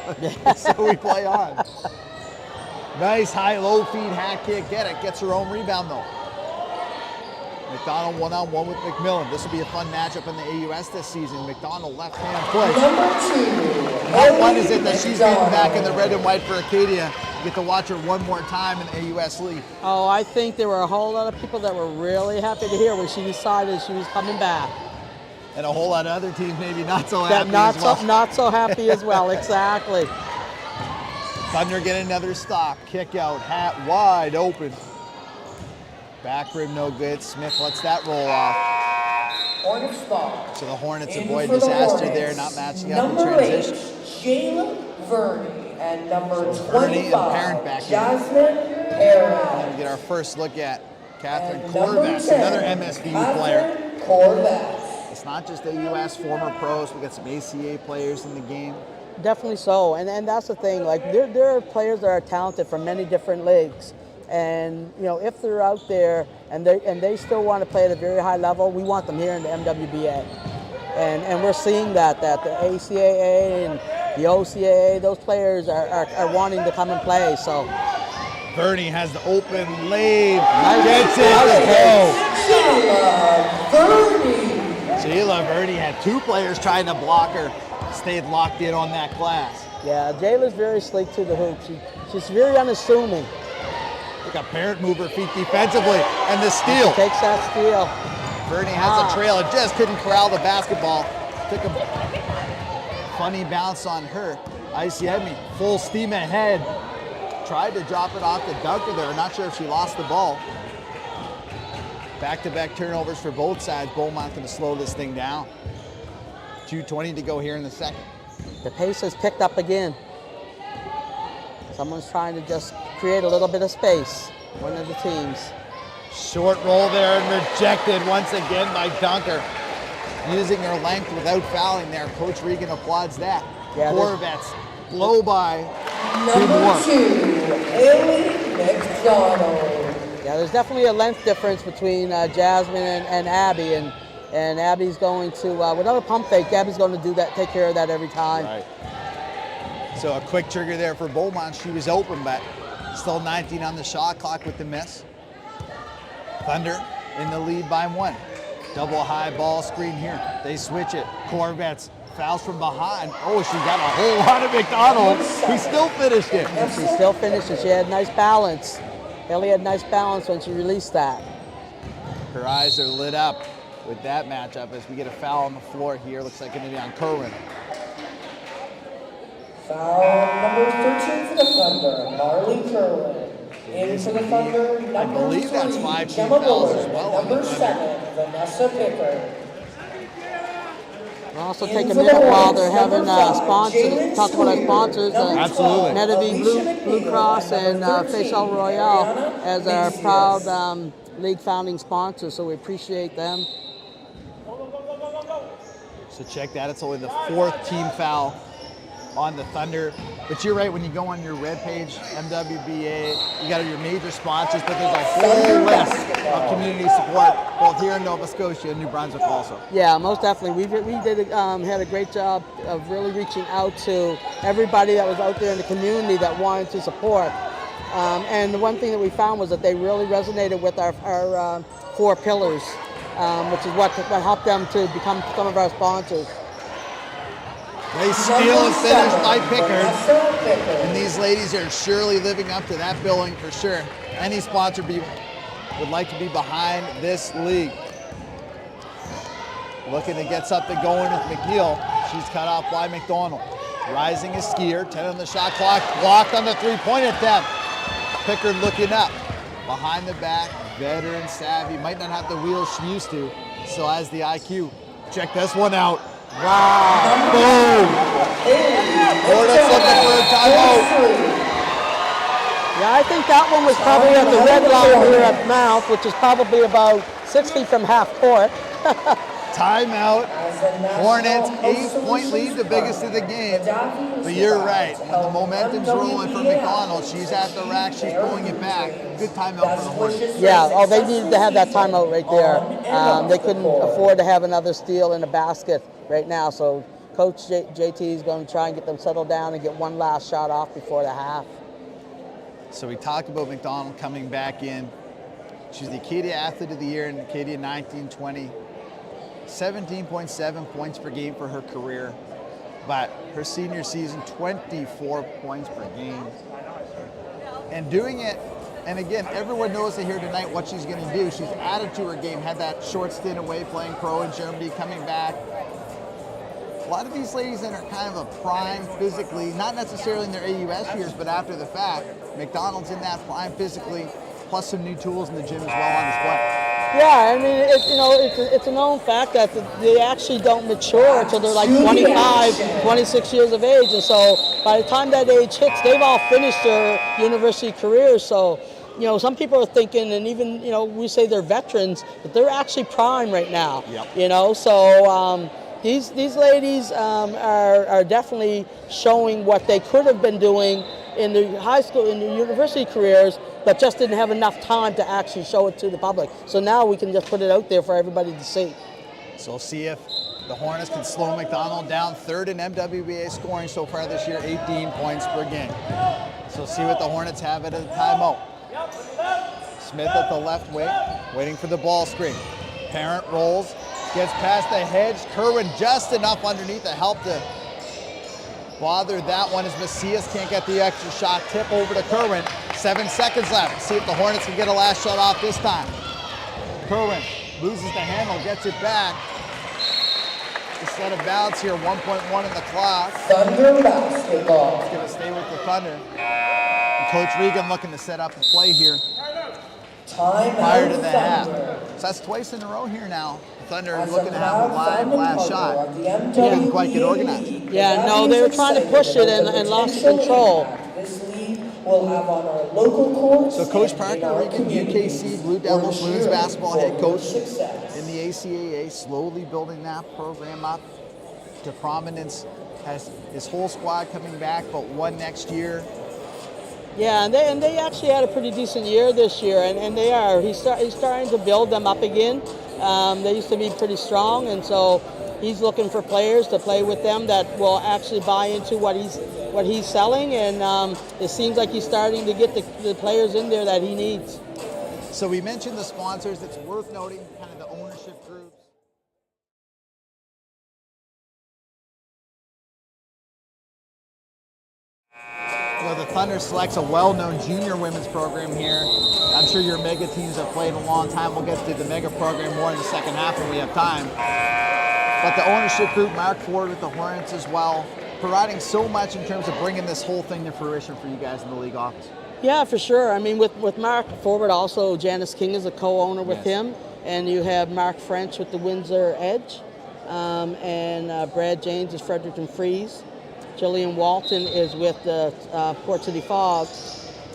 so we play on. Nice high-low feed, hat kick, get it, gets her own rebound though. McDonald one-on-one with McMillan. This will be a fun matchup in the AUS this season. McDonald left-hand play. Number 2. How fun is it that she's getting back in the red and white for Acadia? You get to watch her one more time in AUS League. Oh, I think there were a whole lot of people that were really happy to hear when she decided she was coming back. And a whole lot of other teams maybe not so happy as well. Not so happy as well, exactly. Thunder get another stop. Kick out, hat wide open. Back rim no good. Smith lets that roll off. Hornets ball. So the Hornets In avoid for the disaster Hornets, there, not matching up in number transition. 8, Jayla Verney, and number So Verney and 25, Parent back in. Jasmine Perrin. We get our first look at Catherine And number Corvass, 10, another MSVU player. Catherine Corvass. It's not just AUS former pros. We got some ACA players in the game. Definitely so, and that's the thing. Like there are players that are talented from many different leagues, and you know if they're out there and they still want to play at a very high level, we want them here in the MWBA, and we're seeing that the ACAA and the OCAA, those players are wanting to come and play. So Verney has the open lane, Nice. gets it Nice. to go. Jayla Verney. Jayla Verney had two players trying to block her, stayed locked in on that glass. yeah, Jayla's very sleek to the hoop. She's very unassuming. Look at Parent move her feet defensively, and the steal. Takes that steal. Verney has a trail and just couldn't corral the basketball. Took a funny bounce on her. ICM full steam ahead. Tried to drop it off the dunker there. Not sure if she lost the ball. Back-to-back turnovers for both sides. Beaumont going to slow this thing down. 2:20 to go here in the second. The pace has picked up again. Someone's trying to just create a little bit of space. One of the teams. Short roll there and rejected once again by Dunker. Using her length without fouling there. Coach Regan applauds that. Yeah, Corvettes blow by. Number 2, Haley McDonald. Yeah, there's definitely a length difference between Jasmine and Abby, and Abby's going to, with another pump fake, Abby's going to do that, take care of that every time. Right. So a quick trigger there for Beaumont. She was open, but still 19 on the shot clock with the miss. Thunder in the lead by 1. Double high ball screen here. They switch it. Corvettes fouls from behind. Oh, she got a whole lot of McDonald. Who still finished it. And she still finished it. She had nice balance. Haley had nice balance when she released that. Her eyes are lit up with that matchup as we get a foul on the floor here. Looks like it's going to be on Kerwin. Foul number 13 for the Thunder, Marley Kerwin. In for the Thunder, number I believe that's 3, 5 team Gemma fouls Bullard. as well. Number 7, Vanessa Pickard. We'll also In take a for the minute while Hornets, they're having number 5, sponsors, Jalen talk about our Sweet. sponsors, Number Absolutely. 12, Medivie Alicia Blue McNeil. Cross and Number 13, Faisal Royale Brianna as our Macias. proud league founding sponsors, so we appreciate them. So check that. It's only the 4th team foul on the Thunder. But you're right, when you go on your red page, MWBA, you got your major sponsors, but there's a whole list of community support, both here in Nova Scotia and New Brunswick also. Yeah, most definitely. Had a great job of really reaching out to everybody that was out there in the community that wanted to support. And the one thing that we found was that they really resonated with our 4 pillars, which is what helped them to become some of our sponsors. They steal and finish by Pickard. Vanessa Pickard. And these ladies are surely living up to that billing for sure. Any sponsor would like to be behind this league. Looking to get something going with McNeil. She's cut off by McDonald. Rising a skier, 10 on the shot clock, blocked on the 3-point attempt. Pickard looking up. Behind the back, veteran savvy. Might not have the wheels she used to. Still has the IQ. Check this one out. Wow. Boom. Hornets looking for a timeout. Yeah, I think that one was probably at the red line here at Mount, which is probably about 6 feet from half court. Timeout. Hornets, 8-point lead, the biggest of the game. But you're right. When the momentum's rolling for McDonald, she's at the rack, she's pulling it back. Good timeout for the Hornets. Yeah, they needed to have that timeout right there. They couldn't afford to have another steal in a basket right now, so Coach JT is going to try and get them settled down and get one last shot off before the half. So we talked about McDonald coming back in. She's the Acadia Athlete of the Year in Acadia 1920. 17.7 points per game for her career, but her senior season, 24 points per game. And doing it, and again, everyone knows here tonight what she's going to do. She's added to her game, had that short stint away playing pro in Germany, coming back. A lot of these ladies that are kind of a prime physically, not necessarily in their AUS years, but after the fact, McDonald's in that prime physically, plus some new tools in the gym as well on display. Yeah, I mean, it's a known fact that they actually don't mature until they're like 25, 26 years of age. And so by the time that age hits, they've all finished their university careers. So, some people are thinking, and even, we say they're veterans, but they're actually prime right now. Yep. So these ladies are definitely showing what they could have been doing in their high school, in their university careers, but just didn't have enough time to actually show it to the public. So now we can just put it out there for everybody to see. So we'll see if the Hornets can slow McDonald down. 3rd in MWBA scoring so far this year, 18 points per game. So see what the Hornets have at a timeout. Smith at the left wing, waiting for the ball screen. Parent rolls, gets past the hedge. Kerwin just enough underneath to help to bother that one as Macias can't get the extra shot. Tip over to Kerwin. 7 seconds left. See if the Hornets can get a last shot off this time. Kerwin loses the handle, gets it back. Just set of bounce here, 1.1 in the clock. Thunder basketball. It's going to stay with the Thunder. And Coach Regan looking to set up a play here prior to the half. So that's twice in a row here now. The Thunder are looking to have a live last shot. Didn't quite get organized. Yeah, no, they were trying to push it and lost control. This league will have on our local courts. So Coach Parker Regan, UKC Blue Devils women's basketball head coach in the ACAA, slowly building that program up to prominence. Has his whole squad coming back, but one next year. Yeah, and they actually had a pretty decent year this year, and they are. He's starting to build them up again. They used to be pretty strong, and so he's looking for players to play with them that will actually buy into what he's selling, and it seems like he's starting to get the players in there that he needs. So we mentioned the sponsors. It's worth noting kind of the ownership groups. You know, the Thunder selects a well-known junior women's program here. I'm sure your mega teams have played a long time. We'll get to the mega program more in the second half when we have time. But the ownership group, Mark Ford with the Hornets as well, providing so much in terms of bringing this whole thing to fruition for you guys in the league office. Yeah, for sure. I mean, with Mark Forward, also Janice King is a co-owner with him, and you have Mark French with the Windsor Edge, and Brad James is Fredericton Freeze. Jillian Walton is with the Port City Fog,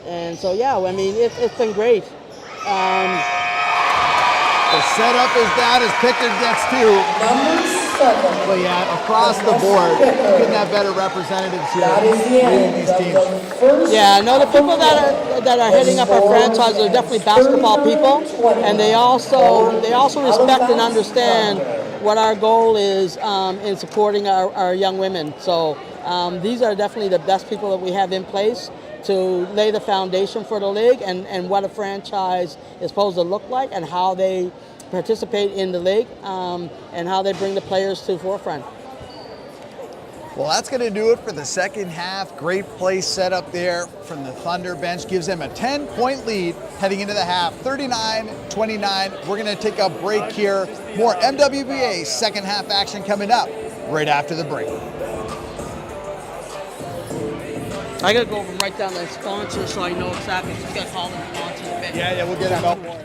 and so yeah, I mean, it's been great. The setup is down as Pickard gets two. But yeah, across the board, couldn't have better representatives here leading these teams. Yeah, no, the people that are heading up our franchise are definitely basketball people, and they also respect and understand what our goal is in supporting our young women. So these are definitely the best people that we have in place to lay the foundation for the league and what a franchise is supposed to look like and how they participate in the league and how they bring the players to the forefront. Well, that's going to do it for the second half. Great play set up there from the Thunder bench. Gives them a 10-point lead heading into the half, 39-29. We're going to take a break here. More MWBA second half action coming up right after the break. I got to go over and write down the sponsors so I know exactly. Just got to call them sponsors a bit. Yeah, we'll get it out more.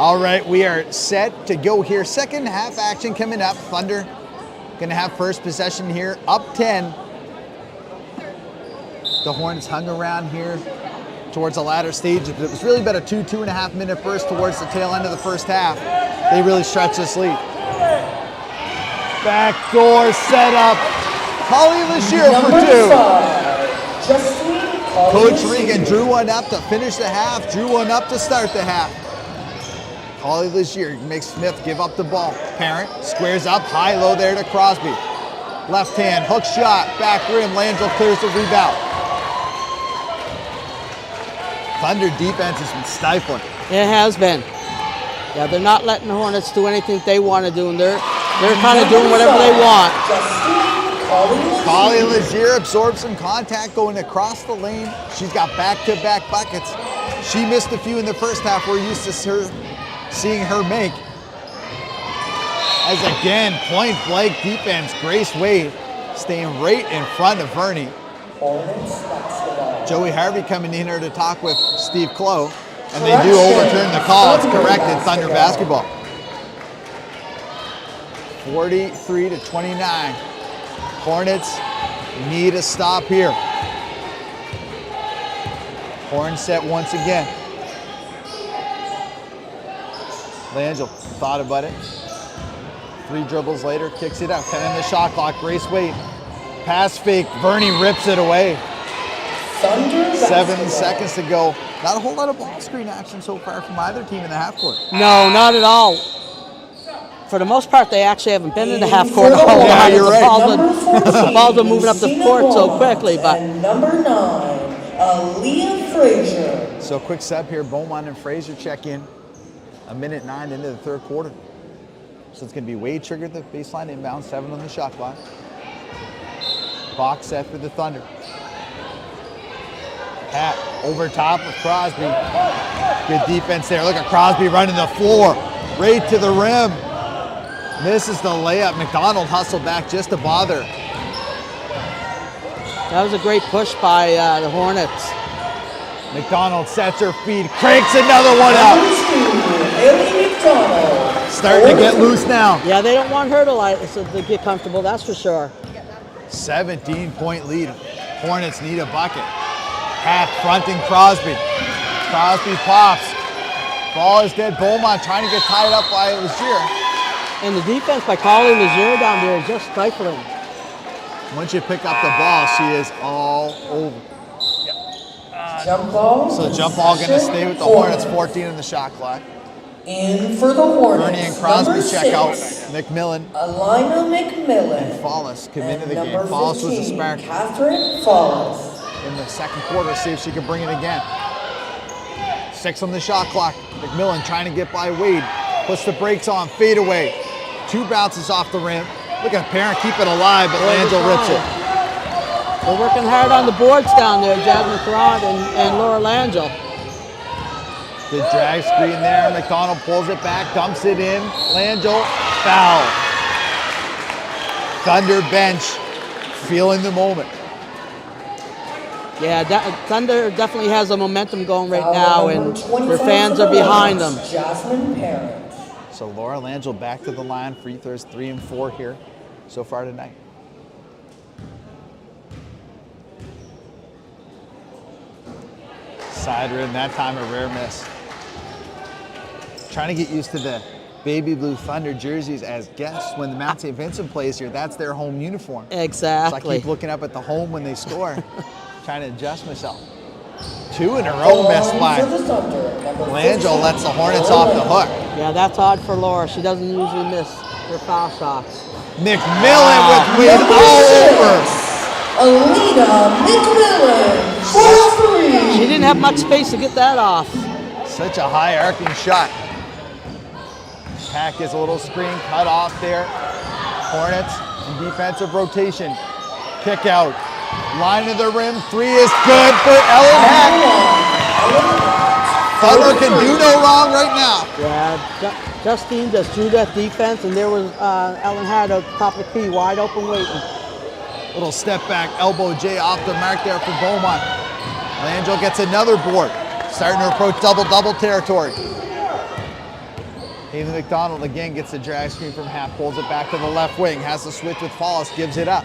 All right, we are set to go here. Second half action coming up. Thunder gonna have first possession here, up 10. The Hornets hung around here towards the latter stages, but it was really about a 2.5 minute burst towards the tail end of the first half. They really stretched this lead. Backdoor setup. Holly Lashir for 2. Coach Regan drew one up to finish the half, drew one up to start the half. Holly Lashir makes Smith give up the ball. Parent squares up, high-low there to Crosby. Left hand, hook shot, back rim, Langell clears the rebound. Thunder defense has been stifling. It has been. Yeah, they're not letting the Hornets do anything they want to do, and they're kind of doing whatever they want. Holly Lashir absorbs some contact going across the lane. She's got back-to-back buckets. She missed a few in the first half. We're used to seeing her make. As again, point blank defense, Grace Wade staying right in front of Vernie. Joey Harvey coming in here to talk with Steve Clough, and they do overturn the call. It's corrected, Thunder basketball. 43-29. Hornets need a stop here. Horn set once again. Langell thought about it. 3 dribbles later, kicks it out. 10 in the shot clock. Grace Wade. Pass fake. Vernie rips it away. 7 seconds to go. Not a whole lot of ball screen action so far from either team in the half court. No, not at all. For the most part, they actually haven't been in the half court a whole lot. Yeah, you're right. The balls are moving up the court so quickly. But number 9, Aaliyah Frazier. So quick sub here. Beaumont and Frazier check in. 1:09 into the third quarter. So it's going to be Wade triggered the baseline inbound, 7 on the shot clock. Box set for the Thunder. Pat over top of Crosby. Good defense there. Look at Crosby running the floor. Right to the rim. Misses the layup. McDonald hustled back just to bother. that was a great push by the Hornets. McDonald sets her feet, cranks another one out. Starting to get loose now. Yeah, they don't want her to get comfortable, that's for sure. 17-point lead. Hornets need a bucket. Pat fronting Crosby. Crosby pops. Ball is dead. Beaumont trying to get tied up by Lashir. And the defense by Holly Lashir down there is just stifling. Once you pick up the ball, she is all over. Jump ball. So jump ball going to stay with the Hornets. 14 in the shot clock. In for the Hornets. Vernie and Crosby number check out. 6, McMillan Alina McMillan. and Fallis come into the And game. number Fallis was a 15, spark Catherine Fallis. in the second quarter. See if she can bring it again. 6 on the shot clock. McMillan trying to get by Wade. Puts the brakes on. Fade away. 2 bounces off the rim. Look at Parent keep it alive, but Langell rips it. They're working hard on the boards down there, Jasmine Perrott and Laura Langell. Good drag screen there. McDonald pulls it back, dumps it in. Langell, foul. Thunder bench, feeling the moment. Yeah, Thunder definitely has a momentum going right now, and their fans are behind them. Jasmine Parent. So Laura Langell back to the line. Free throws 3 and 4 here so far tonight. Side rim, that time a rare miss. Trying to get used to the baby blue Thunder jerseys as guests when the Mount St. Vincent plays here. That's their home uniform. Exactly. So I keep looking up at the home when they score, trying to adjust myself. 2 in a row missed by Langell. Lets the Hornets off the hook. Yeah, that's odd for Laura. She doesn't usually miss her foul shots. McMillan with Wade all over. Alina McMillan for 3. She didn't have much space to get that off. Such a high arcing shot. Pack gets a little screen cut off there. Hornets in defensive rotation. Kick out. Line of the rim. 3 is good for Ellen Heck. Thunder can do no wrong right now. Yeah, Justine just drew that defense, and there was Ellen had a top of the key wide open waiting. Little step back, elbow J off the mark there for Beaumont. Langell gets another board. Starting to approach double-double territory. Hayden McDonald again gets the drag screen from half, pulls it back to the left wing, has the switch with Fallis, gives it up.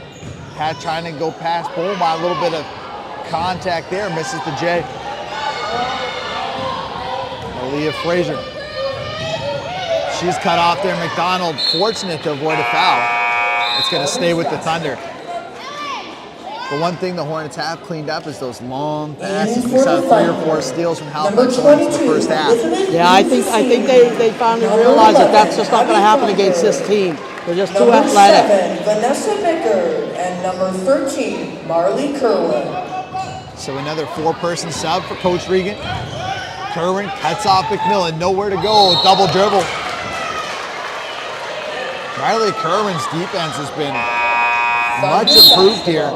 Pat trying to go past Beaumont, a little bit of contact there, misses the J. Aaliyah Frazier. She's cut off there. McDonald fortunate to avoid a foul. It's going to stay with the Thunder. The one thing the Hornets have cleaned up is those long passes. We saw 3 or 4 steals from Halifax Hornets in the first half. Yeah, I think they finally realized that that's just not going to happen against this team. They're just too athletic. Number 7, Vanessa Bickard, and number 13, Marley Kerwin. So another 4-person sub for Coach Regan. Kerwin cuts off McMillan, nowhere to go, double dribble. Marley Kerwin's defense has been much improved here.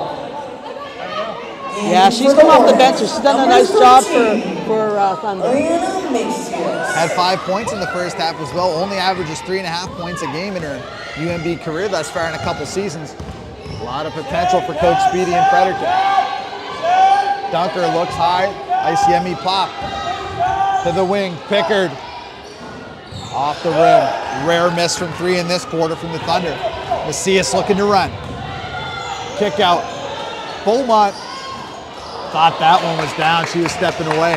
Yeah, she's come off the bench. She's done a nice job for Thunder. Had 5 points in the first half as well. Only averages 3.5 points a game in her UMB career thus far in a couple seasons. A lot of potential for Coach Speedy in Fredericton. Dunker looks high. ICME pop to the wing. Pickard off the rim. Rare miss from 3 in this quarter from the Thunder. Macias looking to run. Kick out. Beaumont thought that one was down. She was stepping away.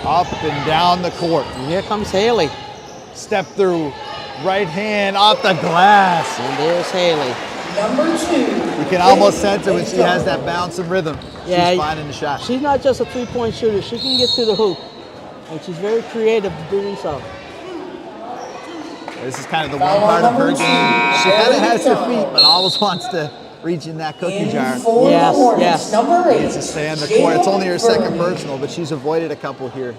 Up and down the court. And here comes Haley. Step through. Right hand off the glass. And there's Haley. Number 2. You can almost sense it when she has that bounce and rhythm. Yeah, she's finding the shot. She's not just a 3-point shooter. She can get to the hoop. And she's very creative doing so. This is kind of the one part of her game. She kind of has her feet, but always wants to reach in that cookie jar. Yes. Number 8. Needs to stay on the court. It's only her second personal, but she's avoided a couple here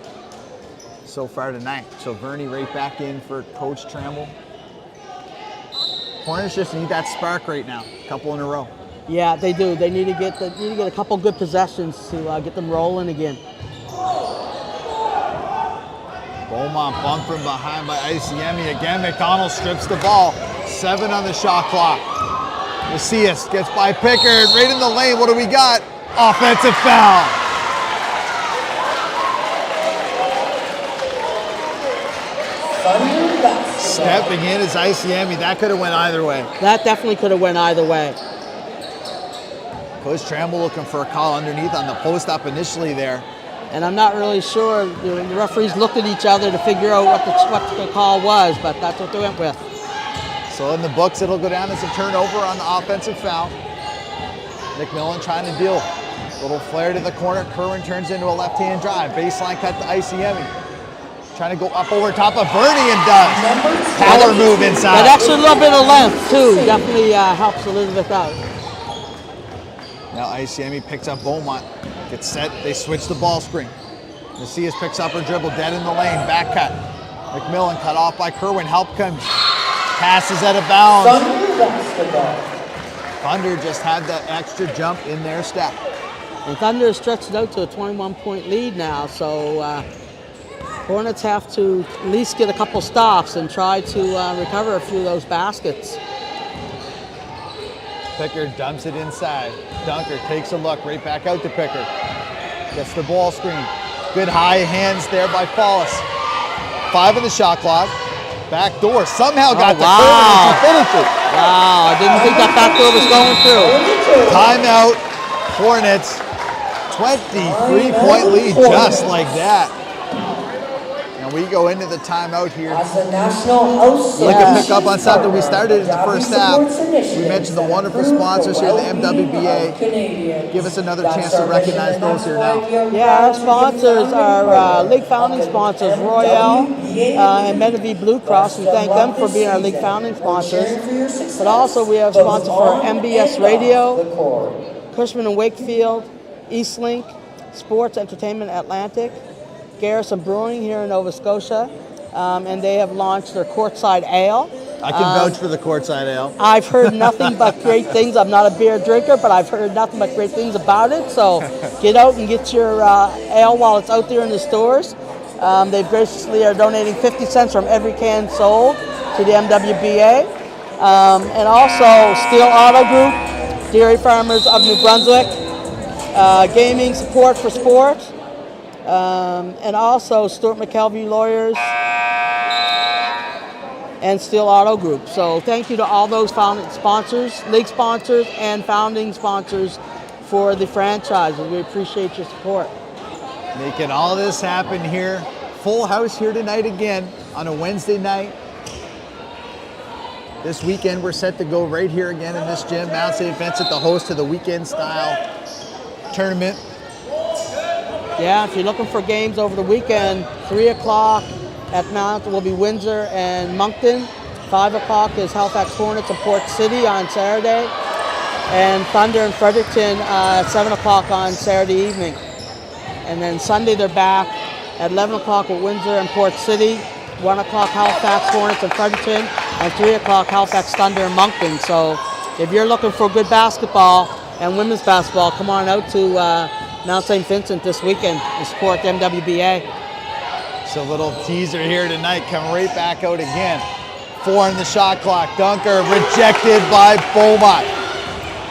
so far tonight. So Verney right back in for Coach Trammell. Hornets just need that spark right now. A couple in a row. Yeah, they do. They need to get a couple good possessions to get them rolling again. Beaumont bumped from behind by ICME. Again, McDonald strips the ball. 7 on the shot clock. Macias gets by Pickard, right in the lane. What do we got? Offensive foul. Stepping in is ICME. That could have went either way. That definitely could have went either way. Coach Trammell looking for a call underneath on the post-up initially there. And I'm not really sure. The referees looked at each other to figure out what the call was, but that's what they went with. So in the books, it'll go down as a turnover on the offensive foul. McMillan trying to deal. Little flare to the corner. Kerwin turns into a left-hand drive. Baseline cut to ICME. Trying to go up over top of Verney and does. Power move inside. That extra little bit of length, too, definitely helps Elizabeth out. Now ICME picks up Beaumont. Gets set. They switch the ball screen. Macias picks up her dribble. Dead in the lane. Back cut. McMillan cut off by Kerwin. Help comes. Passes out of bounds. Thunder just had that extra jump in their step. And Thunder has stretched it out to a 21-point lead now, so Hornets have to at least get a couple stops and try to recover a few of those baskets. Pickard dumps it inside. Dunker takes a look, right back out to Pickard. Gets the ball screen. Good high hands there by Fallis. 5 on the shot clock. Back door somehow got the Kerwin and she finishes. Wow, I didn't think that back door was going through. Timeout, Hornets. 23-point lead just like that. And we go into the timeout here. As the National House Like a pick up on something we started in the first half. We mentioned the wonderful sponsors here at the MWBA. Give us another chance to recognize those here now. Yeah, our sponsors are league founding sponsors, Royale and Medivie Blue Cross. We thank them for being our league founding sponsors. But also we have sponsors for MBS Radio, Cushman & Wakefield, Eastlink, Sports Entertainment Atlantic, Garrison Brewing here in Nova Scotia, and they have launched their Courtside Ale. I can vouch for the Courtside Ale. I've heard nothing but great things. I'm not a beer drinker, but I've heard nothing but great things about it. So get out and get your ale while it's out there in the stores. They graciously are donating 50 cents from every can sold to the MWBA. And also Steel Auto Group, Dairy Farmers of New Brunswick, Gaming Support for Sport, and also Stuart McKelvey Lawyers and Steel Auto Group. So thank you to all those founding sponsors, league sponsors, and founding sponsors for the franchises. We appreciate your support. Making all this happen here. Full house here tonight again on a Wednesday night. This weekend we're set to go right here again in this gym. Mount St. Vincent, the host of the weekend style tournament. Yeah, if you're looking for games over the weekend, 3 o'clock at Mount will be Windsor and Moncton. 5 o'clock is Halifax Hornets and Port City on Saturday. And Thunder and Fredericton at 7 o'clock on Saturday evening. And then Sunday they're back at 11 o'clock with Windsor and Port City. 1 o'clock Halifax Hornets and Fredericton. And 3 o'clock Halifax Thunder and Moncton. So if you're looking for good basketball and women's basketball, come on out to Mount St. Vincent this weekend and support MWBA. So a little teaser here tonight, coming right back out again. 4 in the shot clock. Dunker rejected by Beaumont.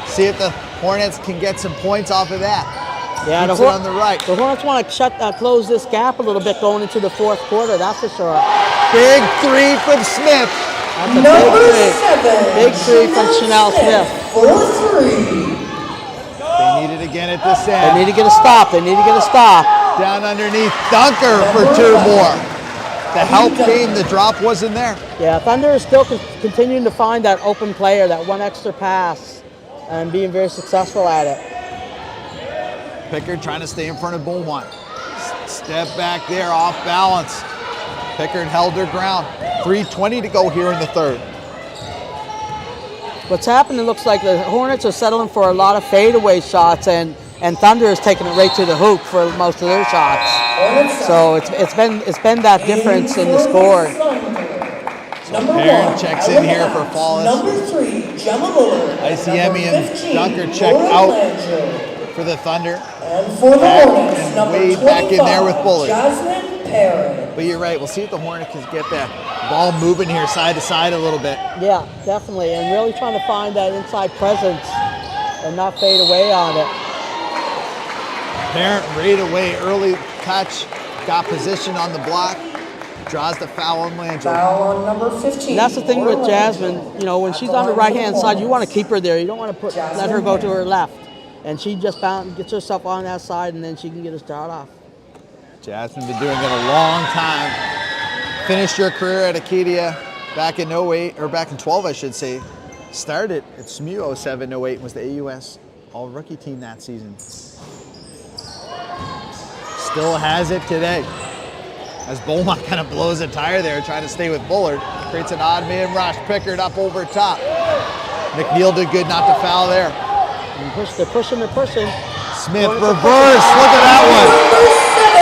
See if the Hornets can get some points off of that. Yeah, Keeps it on the right. The Hornets want to close this gap a little bit going into the fourth quarter, that's for sure. Big three from Smith. That's a Number big three from Chanel Smith. 4-3. They need it again at this They end. need to get a stop. Down underneath. Dunker for 2 more. The help came, the drop wasn't there. Yeah, Thunder is still continuing to find that open player, that one extra pass, and being very successful at it. Pickard trying to stay in front of Beaumont. Step back there, off balance. Pickard held her ground. 3:20 to go here in the third. What's happened, it looks like the Hornets are settling for a lot of fadeaway shots, and Thunder is taking it right to the hoop for most of their shots. So it's been that difference in the score. Aaron checks in here for Fallis. Number 3, Gemma Muller. ICME and 15, Dunker check Lauren out Landry. for the Thunder. And for the Hornets, And number Wade 25, back in there with Bullard. Jasmine Perrin. But you're right, we'll see if the Hornets can get that ball moving here side to side a little bit. Yeah, definitely, and really trying to find that inside presence and not fade away on it. Parent right away, early touch, got position on the block, draws the foul on Landry. Foul on number 15. And that's the thing with Lauren Jasmine, Landry. you know, when she's on the right-hand side, you want to keep her there. You don't want to let her go to her left. And she just gets herself on that side, and then she can get a start off. Jasmine been doing it a long time. Finished her career at Acadia back in 08, or back in 12, I should say. Started at SMU 07-08 and was the AUS All-Rookie team that season. Still has it today. As Beaumont kind of blows a tire there, trying to stay with Bullard. Creates an odd man rush. Pickard up over top. McNeil did good not to foul there. And they're pushing. Smith reverse. Look at that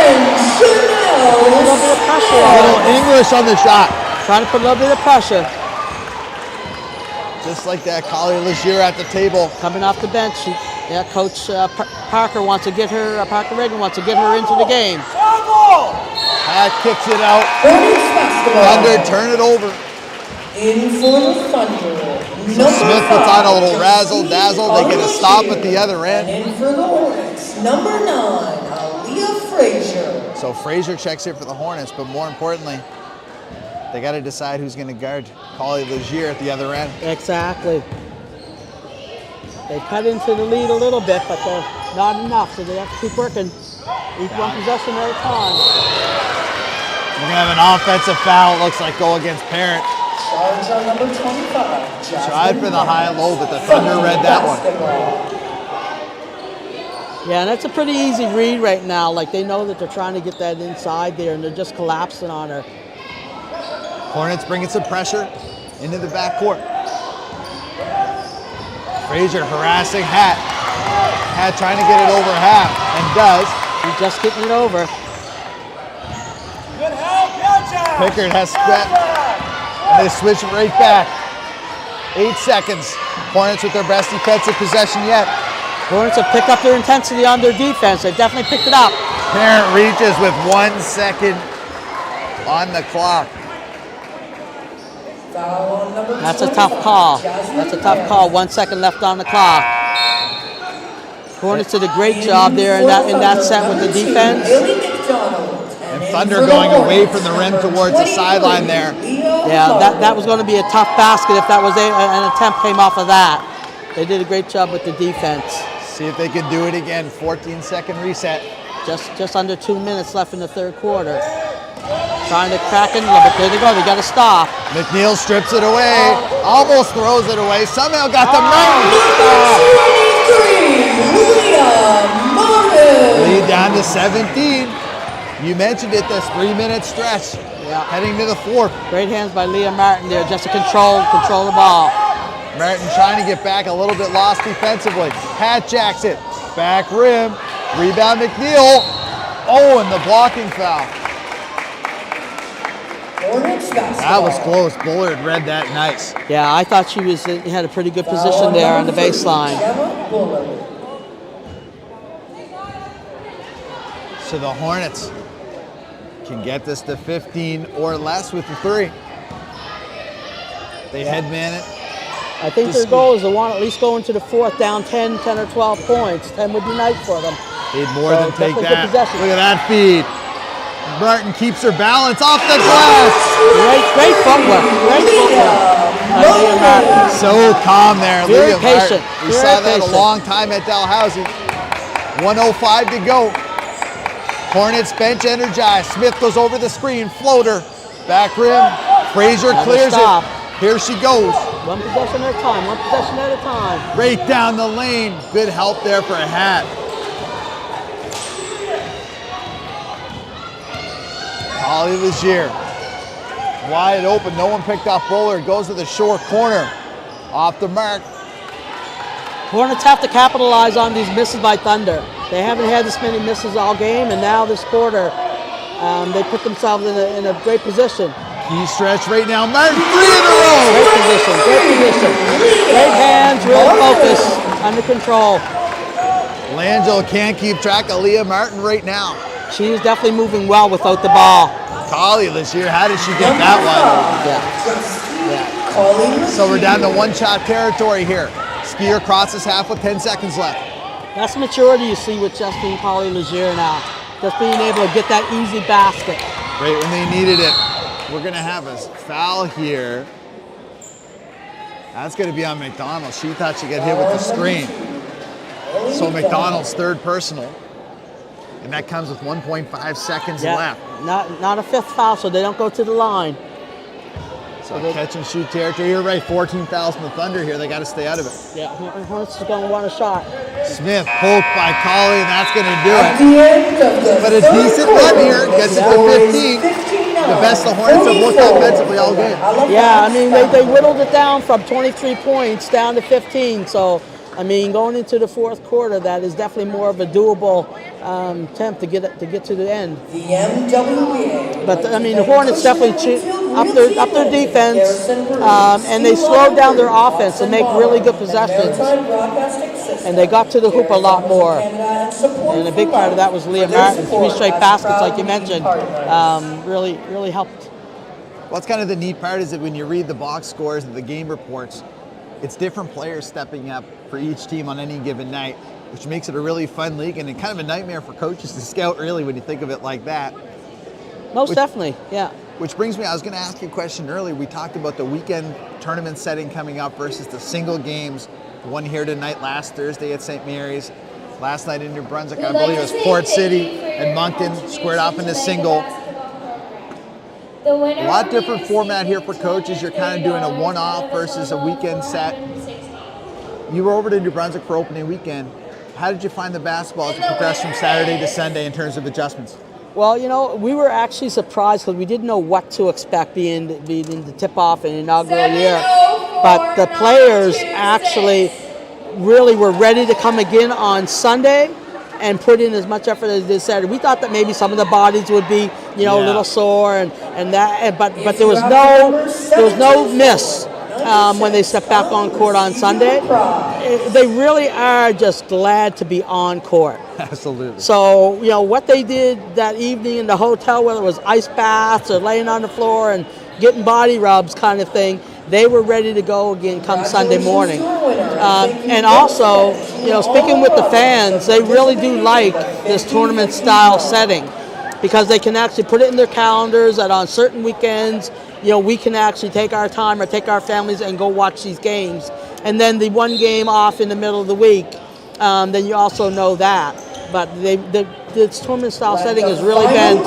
A little bit of pressure one. on Little her. English on the shot. Trying to put a little bit of pressure. Just like that, Collier Legier at the table. Coming off the bench, Coach Parker wants to get her, Parker Reagan wants to get her into the game. Pat kicks it out. Hornets basketball. Thunder turn it over. In for the Thunder. So Smith puts on a little razzle dazzle. They get a stop at the other And end. in for the Hornets, number 9, Aaliyah Frazier. So Frazier checks in for the Hornets, but more importantly, they got to decide who's going to guard Collier Legier at the other end. Exactly. They cut into the lead a little bit, but they're not enough, so they have to keep working. Each one possession at a time. We're going to have an offensive foul, it looks like, go against Parent. Charge on number 25. Tried for the high-low, but the Thunder read that one. Yeah, and that's a pretty easy read right now. Like, they know that they're trying to get that inside there, and they're just collapsing on her. Hornets bringing some pressure into the backcourt. Frazier harassing Hat. Hat trying to get it over half, and does. He's just getting it over. Pickard has sweat, and they switch right back. 8 seconds. Hornets with their best defensive possession yet. Hornets have picked up their intensity on their defense. They've definitely picked it up. Parent reaches with 1 second on the clock. Foul on number That's a 25, tough call. Jasmine That's a tough Perrin. call. 1 second left on the clock. Hornets did a great job there in that set with the defense. McDonald. And Thunder going away from the rim towards the sideline there. Yeah, that was going to be a tough basket if that was an attempt came off of that. They did a great job with the defense. See if they can do it again. 14-second reset. Just under 2 minutes left in the third quarter. Trying to crack in a little bit. There they go. They got to stop. McNeil strips it away. Almost throws it away. Somehow got the lead down to 17. You mentioned it, this 3-minute stretch. Yeah. Heading to the fourth. Great hands by Leah Martin there, just to control the ball. Martin trying to get back, a little bit lost defensively. Hat jacks it. Back rim. Rebound McNeil. Oh, and the blocking foul. That was close. Bullard read that nice. Yeah, I thought she had a pretty good position there on the baseline. So the Hornets can get this to 15 or less with the three. They headman it. I think their goal is to want to at least go into the fourth down 10 or 12 points. 10 would be nice for them. They'd more than take that. Look at that feed. Martin keeps her balance off the glass. Great footwork. Leah Martin. So calm there. Very patient. We saw that a long time at Dalhousie. 1:05 to go. Hornets bench energized. Smith goes over the screen. Floater. Back rim. Frazier clears it. Here she goes. One possession at a time. One possession at a time. Right down the lane. Good help there for a hat. Holly Legier. Wide open. No one picked off Bullard. Goes to the short corner. Off the mark. Hornets have to capitalize on these misses by Thunder. They haven't had this many misses all game, and now this quarter, they put themselves in a great position. Key stretch right now. Martin, 3 in a row. Great position. Great hands, real focus, under control. Langell can't keep track of Leah Martin right now. She is definitely moving well without the ball. Collie this year, how did she get that one? So we're down to one-shot territory here. Skier crosses half with 10 seconds left. That's the maturity you see with Justine Collie Legier now. Just being able to get that easy basket. Right when they needed it. We're going to have a foul here. That's going to be on McDonald. She thought she got hit with the screen. So McDonald's third personal. And that comes with 1.5 seconds left. Not a fifth foul, so they don't go to the line. So catch and shoot territory. You're right, 14,000 the Thunder here. They got to stay out of it. Yeah, Hornets is going to want a shot. Smith poked by Collie, and that's going to do it. But a decent run here. Gets it to 15. The best the Hornets have looked offensively all game. Yeah, I mean, they whittled it down from 23 points down to 15. So, I mean, going into the fourth quarter, that is definitely more of a doable attempt to get to the end. The MWBA. But I mean, the Hornets definitely up their defense, and they slowed down their offense and make really good possessions. And they got to the hoop a lot more. And a big part of that was Leah Martin, 3 straight baskets, like you mentioned, really helped. What's kind of the neat part is that when you read the box scores and the game reports, it's different players stepping up for each team on any given night, which makes it a really fun league and kind of a nightmare for coaches to scout, really, when you think of it like that. Most definitely, yeah. Which brings me, I was going to ask you a question earlier. We talked about the weekend tournament setting coming up versus the single games. One here tonight, last Thursday at St. Mary's. Last night in New Brunswick, I believe it was Port City and Moncton squared off in a single. A lot different format here for coaches. You're kind of doing a one-off versus a weekend set. You were over to New Brunswick for opening weekend. How did you find the basketball as it progressed from Saturday to Sunday in terms of adjustments? Well, you know, we were actually surprised because we didn't know what to expect being the tip-off and inaugural year. But the players actually really were ready to come again on Sunday and put in as much effort as they said. We thought that maybe some of the bodies would be, a little sore and that, but there was no miss when they stepped back on court on Sunday. They really are just glad to be on court. Absolutely. So, what they did that evening in the hotel, whether it was ice baths or laying on the floor and getting body rubs kind of thing, they were ready to go again come Sunday morning. And also, speaking with the fans, they really do like this tournament-style setting. because they can actually put it in their calendars that on certain weekends, we can actually take our time or take our families and go watch these games. And then the one game off in the middle of the week, then you also know that. But this tournament style setting has really been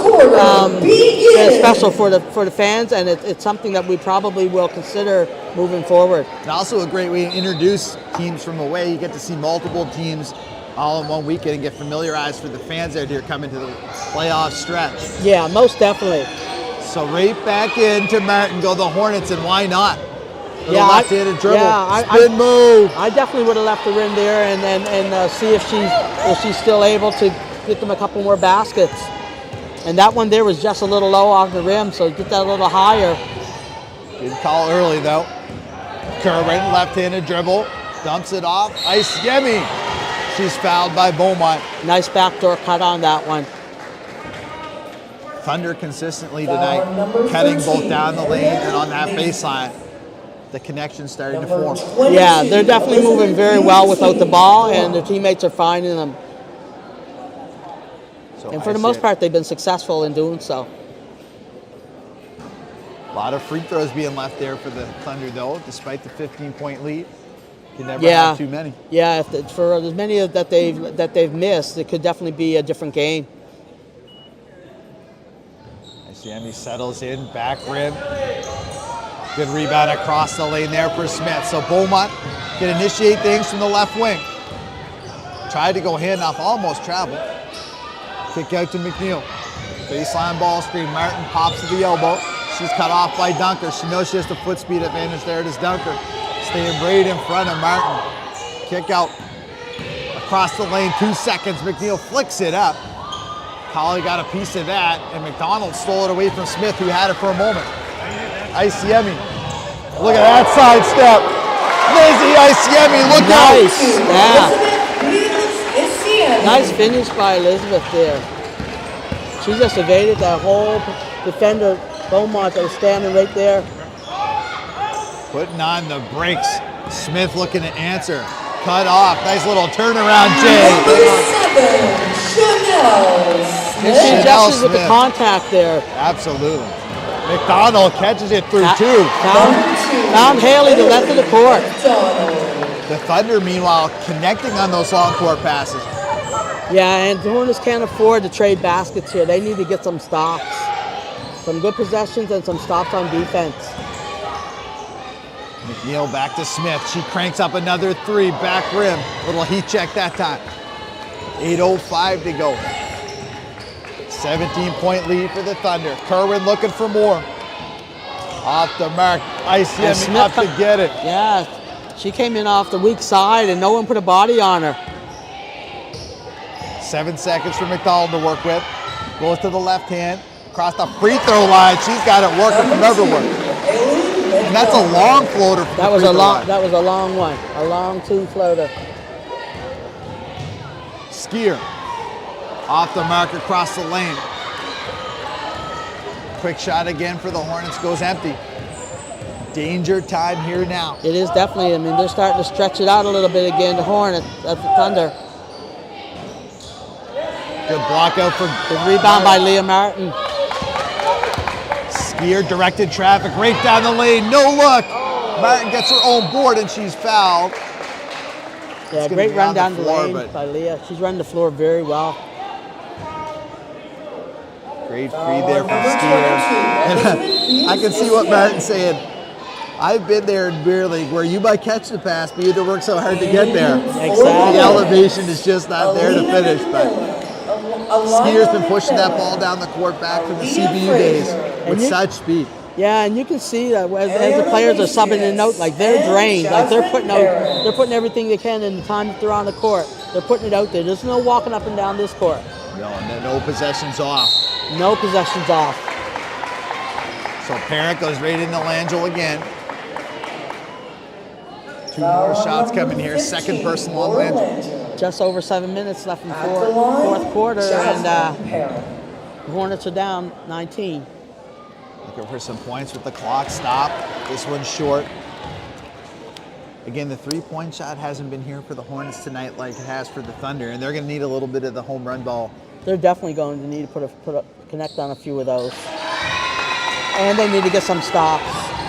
special for the fans, and it's something that we probably will consider moving forward. And also a great way to introduce teams from away. You get to see multiple teams all in one weekend and get familiarized for the fans out here coming to the playoff stretch. Yeah, most definitely. So right back into Martin go the Hornets, and why not? Left-handed dribble, spin move. I definitely would have left her in there and see if she's still able to get them a couple more baskets. And that one there was just a little low off the rim, so get that a little higher. Good call early though. Kerwin, left-handed dribble, dumps it off. Ice Yemi. She's fouled by Beaumont. Nice backdoor cut on that one. Thunder consistently tonight, cutting both down the lane and on that baseline. The connection starting to form. Yeah, they're definitely moving very well without the ball, and their teammates are finding them. So and for the most part, they've been successful in doing so. A lot of free throws being left there for the Thunder, though, despite the 15-point lead. You never have too many. Yeah, for as many that they've missed, it could definitely be a different game. Yemi settles in, back rim. Good rebound across the lane there for Smith. So Beaumont can initiate things from the left wing. Tried to go handoff, almost traveled. Kick out to McNeil. Baseline ball screen. Martin pops to the elbow. She's cut off by Dunker. She knows she has the foot speed advantage there. It is Dunker. Staying right in front of Martin. Kick out across the lane, 2 seconds. McNeil flicks it up. Colley got a piece of that, and McDonald stole it away from Smith, who had it for a moment. Isiemi. Look at that sidestep. Lizzie Isiemi, look out. Yeah. Nice finish by Elizabeth there. She just evaded that whole defender, Beaumont, that was standing right there. Putting on the brakes. Smith looking to answer. Cut off. Nice little turnaround, Jay. She adjusts with the contact there. Absolutely. McDonald catches it through two. Found Haley to left of the court. The Thunder, meanwhile, connecting on those long court passes. Yeah, and the Hornets can't afford to trade baskets here. They need to get some stops. Some good possessions and some stops on defense. McNeil back to Smith. She cranks up another three. Back rim. Little heat check that time. 8:05 to go. 17-point lead for the Thunder. Kerwin looking for more. Off the mark. Isiemi up to get it. Yeah, she came in off the weak side and no one put a body on her. 7 seconds for McDonald to work with. Goes to the left hand. Across the free throw line. She's got it working from everywhere. And that's a long floater. That was a long one. A long two floater. Skier. Off the mark across the lane. Quick shot again for the Hornets, goes empty. Danger time here now. It is definitely. I mean, they're starting to stretch it out a little bit again, the Hornets, at the Thunder. Good block out for the rebound by Leah Martin. Skier directed traffic right down the lane, no look. Martin gets her own board and she's fouled. Yeah, great run down the lane by Leah. She's running the floor very well. Great feed there from Skier. I can see what Martin's saying. I've been there in beer league where you might catch the pass, but you have to work so hard to get there. Exactly. The elevation is just not there to finish. But Skier's been pushing that ball down the court back from the CBU days with such speed. Yeah, and you can see that as the players are subbing in out, like they're drained, like they're putting everything they can in the time that they're on the court. They're putting it out there. There's no walking up and down this court. No possessions off. No possessions off. So Parent goes right into Langell again. 2 more shots coming here. Second personal on Langell. Just over 7 minutes left in the fourth quarter, and the Hornets are down 19. Looking for some points with the clock stop. This one's short. Again, the three-point shot hasn't been here for the Hornets tonight like it has for the Thunder, and they're going to need a little bit of the home run ball. They're definitely going to need to connect on a few of those. And they need to get some stops.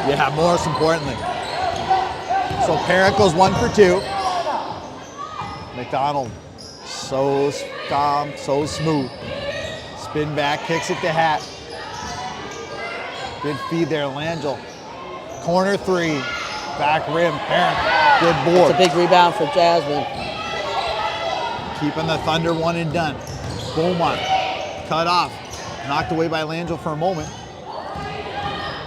Yeah, most importantly. So Parent goes 1 for 2. McDonald, so calm, so smooth. Spin back, kicks it to Hat. Good feed there, Langell. Corner 3, back rim, Parent, good board. It's a big rebound for Jasmine. Keeping the Thunder 1 and done. Beaumont, cut off. Knocked away by Langell for a moment.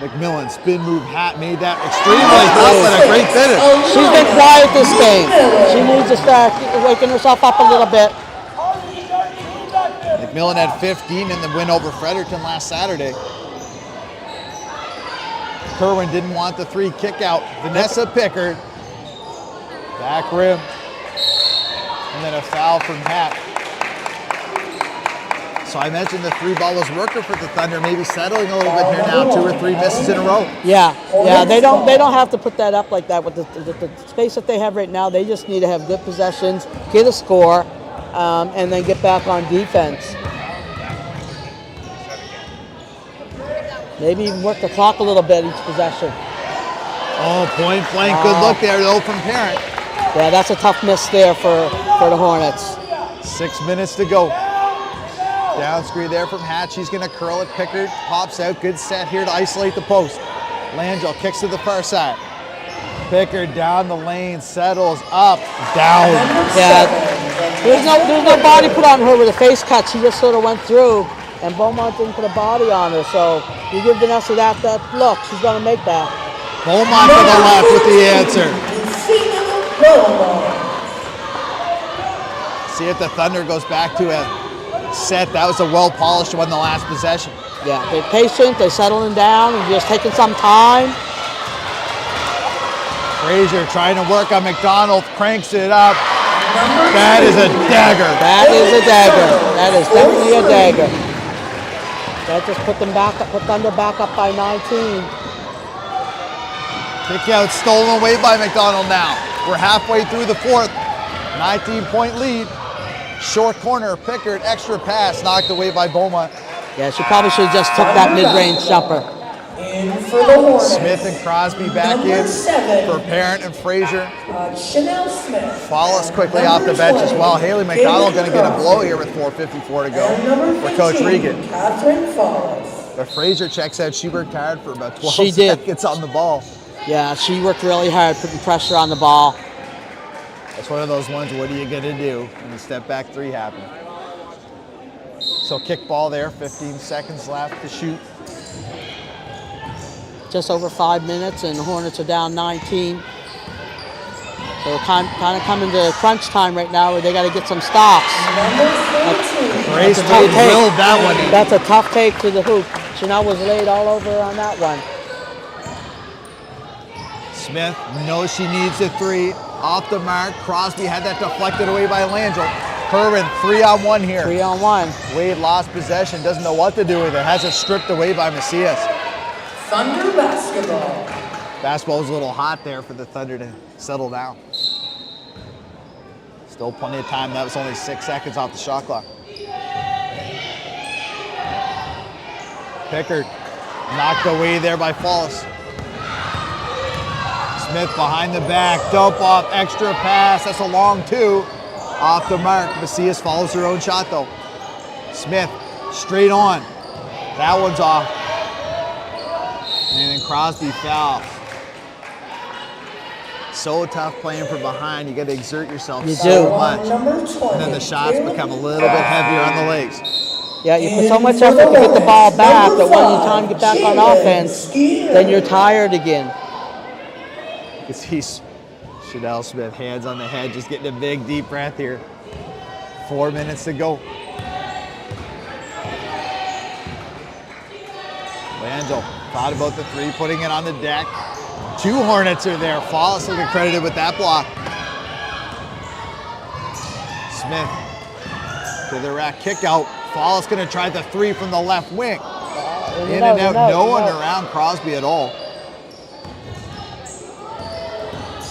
McMillan, spin move, Hat made that extremely tough and a great finish. She's been quiet this game. She needs to start waking herself up a little bit. McMillan had 15 in the win over Fredericton last Saturday. Kerwin didn't want the 3 kick out. Vanessa Pickard, back rim, and then a foul from Hat. So I mentioned the 3 ball was working for the Thunder, maybe settling a little bit here now, 2 or 3 misses in a row. Yeah, they don't have to put that up like that with the space that they have right now. They just need to have good possessions, get a score, and then get back on defense. Maybe even work the clock a little bit each possession. Oh, point blank, good look there though from Parent. Yeah, that's a tough miss there for the Hornets. 6 minutes to go. Down screen there from Hatch. She's going to curl it. Pickard pops out. Good set here to isolate the post. Langell kicks to the far side. Pickard down the lane, settles up, down. Yeah, there's no body put on her with a face cut. She just sort of went through, and Beaumont didn't put a body on her. So you give Vanessa that look, she's going to make that. Beaumont to the left with the answer. See if the Thunder goes back to a set. That was a well-polished one the last possession. Yeah, they're patient, they're settling down, and just taking some time. Frazier trying to work on McDonald, cranks it up. That is a dagger. That is a dagger. That is definitely a dagger. That just put Thunder back up by 19. Kick out stolen away by McDonald now. We're halfway through the 4th. 19-point lead. Short corner, Pickard, extra pass, knocked away by Beaumont. Yeah, she probably should have just took that mid-range jumper. In for the Hornets. Smith and Crosby back in for Parent and Frazier. Chanel Smith. Follows quickly off the bench as well. Haley McDonald going to get a blow here with 4:54 to go for Coach Regan. Catherine Follis. But Frazier checks out. She worked hard for about 12 She did. seconds on the ball. Yeah, she worked really hard putting pressure on the ball. It's one of those ones, what are you going to do when the step back 3 happen? So kick ball there, 15 seconds left to shoot. Just over 5 minutes, and the Hornets are down 19. So we're kind of coming to crunch time right now where they got to get some stops. Grace willed that one in. That's a tough take to the hoop. Chanel was laid all over on that one. Smith knows she needs a 3. Off the mark. Crosby had that deflected away by Langell. Kerwin, 3-on-1 here. 3-on-1. Wade lost possession, doesn't know what to do with it. Has it stripped away by Macias. Thunder basketball. Basketball was a little hot there for the Thunder to settle down. Still plenty of time. That was only 6 seconds off the shot clock. Pickard knocked away there by Follis. Smith behind the back, dump off, extra pass. That's a long 2. Off the mark. Macias follows her own shot though. Smith straight on. That one's off. And then Crosby fouls. So tough playing from behind. You got to exert yourself so much. And then the shots become a little bit heavier on the legs. Yeah, you put so much effort to get the ball back that when you time to get back on offense, then you're tired again. You see Chanel Smith, hands on the head, just getting a big, deep breath here. 4 minutes to go. Langell thought about the 3, putting it on the deck. 2 Hornets are there. Follis will get credited with that block. Smith to the rack, kick out. Follis going to try the 3 from the left wing. In and out, no one around Crosby at all.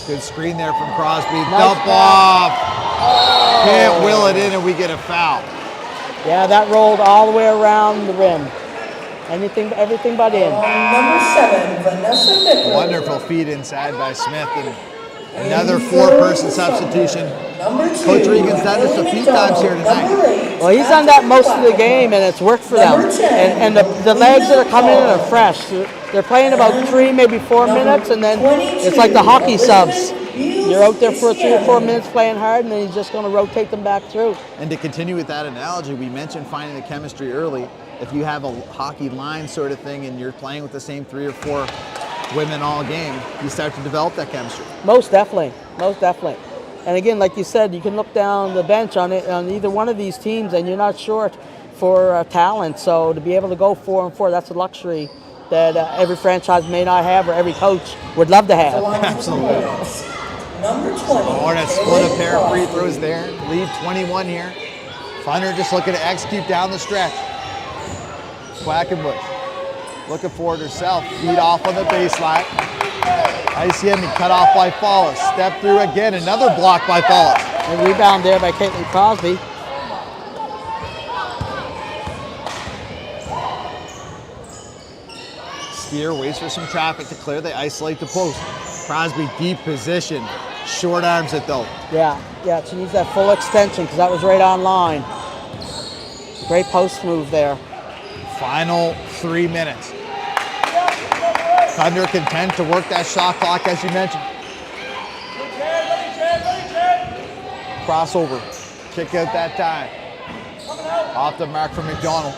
Good screen there from Crosby. Dump off. Can't will it in and we get a foul. Yeah, that rolled all the way around the rim. Everything but in. Number 7, Vanessa Nichols. Wonderful feed inside by Smith, and another 4-person substitution. Coach Regan's done this a few times here tonight. Well, he's done that most of the game, and it's worked for them. And the legs that are coming in are fresh. They're playing about 3, maybe 4 minutes, and then it's like the hockey subs. You're out there for 3 or 4 minutes playing hard, and then he's just going to rotate them back through. And to continue with that analogy, we mentioned finding the chemistry early. If you have a hockey line sort of thing and you're playing with the same 3 or 4 women all game, you start to develop that chemistry. Most definitely, most definitely. And again, like you said, you can look down the bench on either one of these teams, and you're not short for talent. So to be able to go 4-on-4, that's a luxury that every franchise may not have, or every coach would love to have. Absolutely. Number 20. The Hornets split a pair of free throws there. Lead 21 here. Thunder just looking to execute down the stretch. Quackenbush looking for it herself. Feed off on the baseline. Nice hit and cut off by Follis. Step through again. Another block by Follis. A rebound there by Caitlin Crosby. Skier waits for some traffic to clear. They isolate the post. Crosby deep position. Short arms it though. Yeah, she needs that full extension because that was right on line. Great post move there. Final 3 minutes. Thunder content to work that shot clock as you mentioned. Crossover. Kick out that time. Off the mark for McDonald.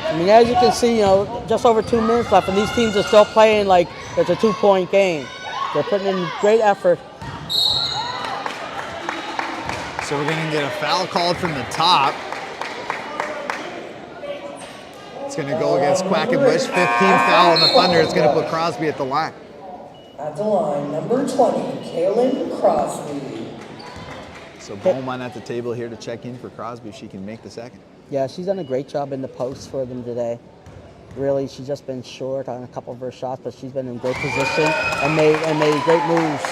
I mean, as you can see, just over 2 minutes left, and these teams are still playing like it's a 2-point game. They're putting in great effort. So we're going to get a foul called from the top. It's going to go against Quackenbush. 15th foul on the Thunder. It's going to put Crosby at the line. At the line, number 20, Kaylin Crosby. So Bowman at the table here to check in for Crosby if she can make the second. Yeah, she's done a great job in the post for them today. Really, she's just been short on a couple of her shots, but she's been in great position and made great moves.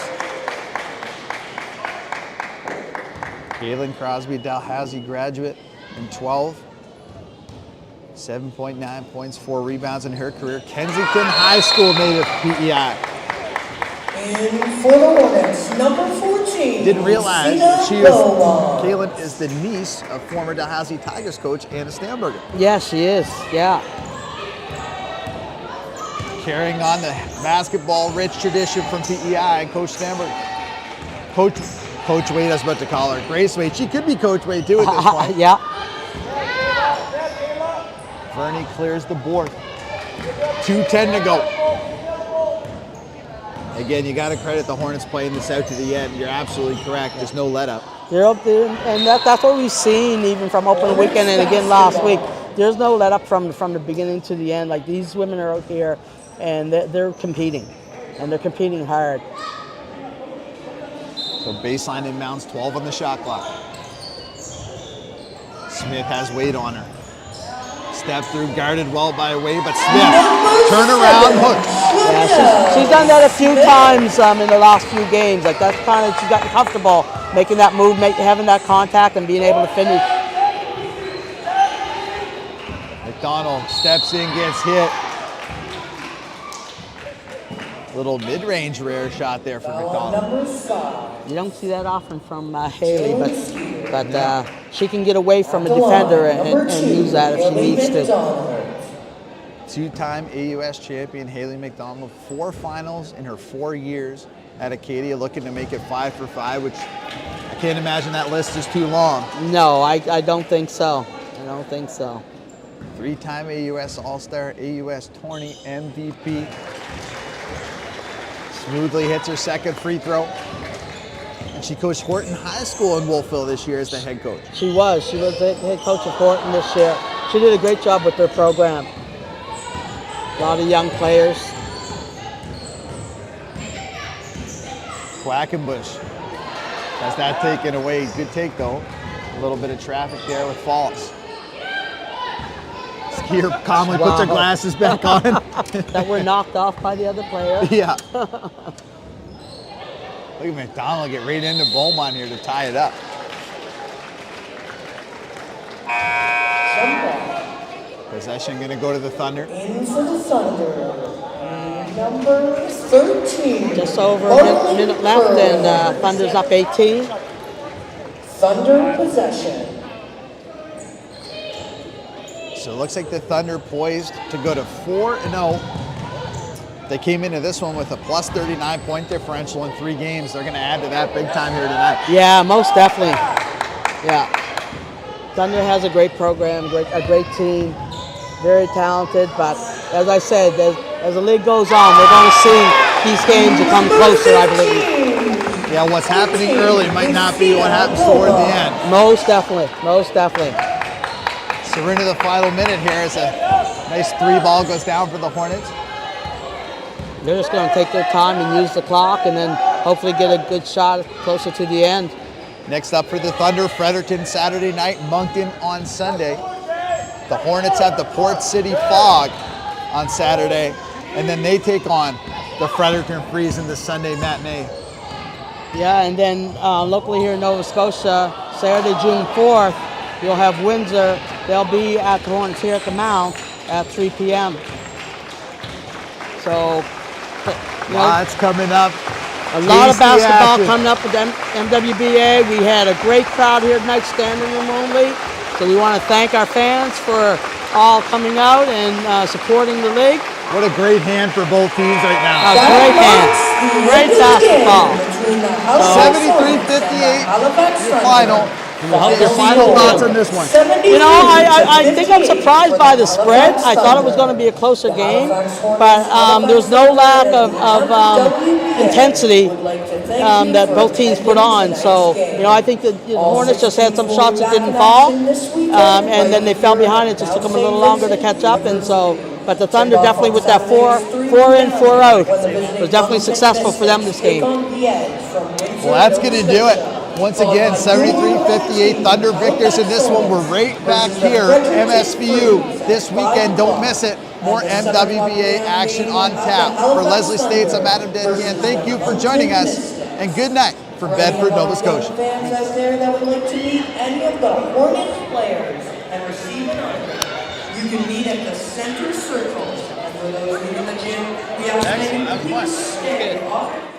Kaylin Crosby, Dalhousie graduate in 12. 7.9 points, 4 rebounds in her career. Kensington High School native PEI. In for the Hornets, number 14. Didn't realize that Kaylin is the niece of former Dalhousie Tigers coach Anna Stamberger. Yeah, she is. Yeah. Carrying on the basketball-rich tradition from PEI and Coach Stamberger. Coach Wade, I was about to call her. Grace Wade. She could be Coach Wade too at this point. Yeah. Fernie clears the board. 2:10 to go. Again, you got to credit the Hornets playing this out to the end. You're absolutely correct. There's no let up. They're up there, and that's what we've seen even from opening weekend and again last week. There's no let up from the beginning to the end. Like, these women are out here, and they're competing, and they're competing hard. So baseline inbounds, 12 on the shot clock. Smith has Wade on her. Step through, guarded well by Wade, but Smith, turn around, hook. Yeah, she's done that a few times in the last few games. Like, that's kind of, she's gotten comfortable making that move, having that contact, and being able to finish. McDonald steps in, gets hit. Little mid-range rare shot there for McDonald. Number 5. You don't see that often from Haley, but she can get away from a defender and use that if she needs to. Two-time AUS champion Haley McDonald, 4 finals in her 4 years at Acadia, looking to make it 5 for 5, which I can't imagine that list is too long. No, I don't think so. I don't think so. 3-time AUS All-Star, AUS Tourney MVP. Smoothly hits her second free throw. And she coached Horton High School in Wolfville this year as the head coach. She was the head coach of Horton this year. She did a great job with their program. A lot of young players. Quackenbush has that taken away. Good take though. A little bit of traffic there with Falls. Skier calmly puts her glasses back on. That were knocked off by the other player. Yeah. Look at McDonald get right into Beaumont here to tie it up. Possession going to go to the Thunder. In for the Thunder. Number 13. Just over a minute left, and Thunder's up 18. Thunder possession. So it looks like the Thunder poised to go to 4-0. They came into this one with a plus 39 point differential in 3 games. They're going to add to that big time here tonight. Yeah, most definitely. Yeah. Thunder has a great program, a great team, very talented. But as I said, as the league goes on, we're going to see these games become closer, I believe. Yeah, what's happening early might not be what happens toward the end. Most definitely, most definitely. So we're into the final minute here as a nice 3-ball goes down for the Hornets. They're just going to take their time and use the clock and then hopefully get a good shot closer to the end. Next up for the Thunder, Fredericton Saturday night, Moncton on Sunday. The Hornets have the Port City Fog on Saturday, and then they take on the Fredericton Freeze in the Sunday matinee. Yeah, and then locally here in Nova Scotia, Saturday, June 4th, you'll have Windsor. They'll be at the Hornets here at the Mount at 3 p.m. So, Lots coming up. A lot of basketball coming up with MWBA. We had a great crowd here tonight, standing room only. So we want to thank our fans for all coming out and supporting the league. What a great hand for both teams right now. Great hand. Great basketball. 73-58, your final. Your final thoughts on this one? You know, I think I'm surprised by the spread. I thought it was going to be a closer game, but there's no lack of intensity that both teams put on. So, you know, I think the Hornets just had some shots that didn't fall, and then they fell behind. It just took them a little longer to catch up, and so. But the Thunder definitely with that 4 in, 4 out was definitely successful for them this game. Well, that's going to do it. Once again, 73-58 Thunder victors in this one. We're right back here at MSVU this weekend. Don't miss it. More MWBA action on tap. For Leslie States, I'm Adam Denyan. Thank you for joining us, and good night from Bedford, Nova Scotia. Fans out there that would like to meet any of the Hornets players and receive an autograph, you can meet at the center circle. And for those in the gym, we have a stay off.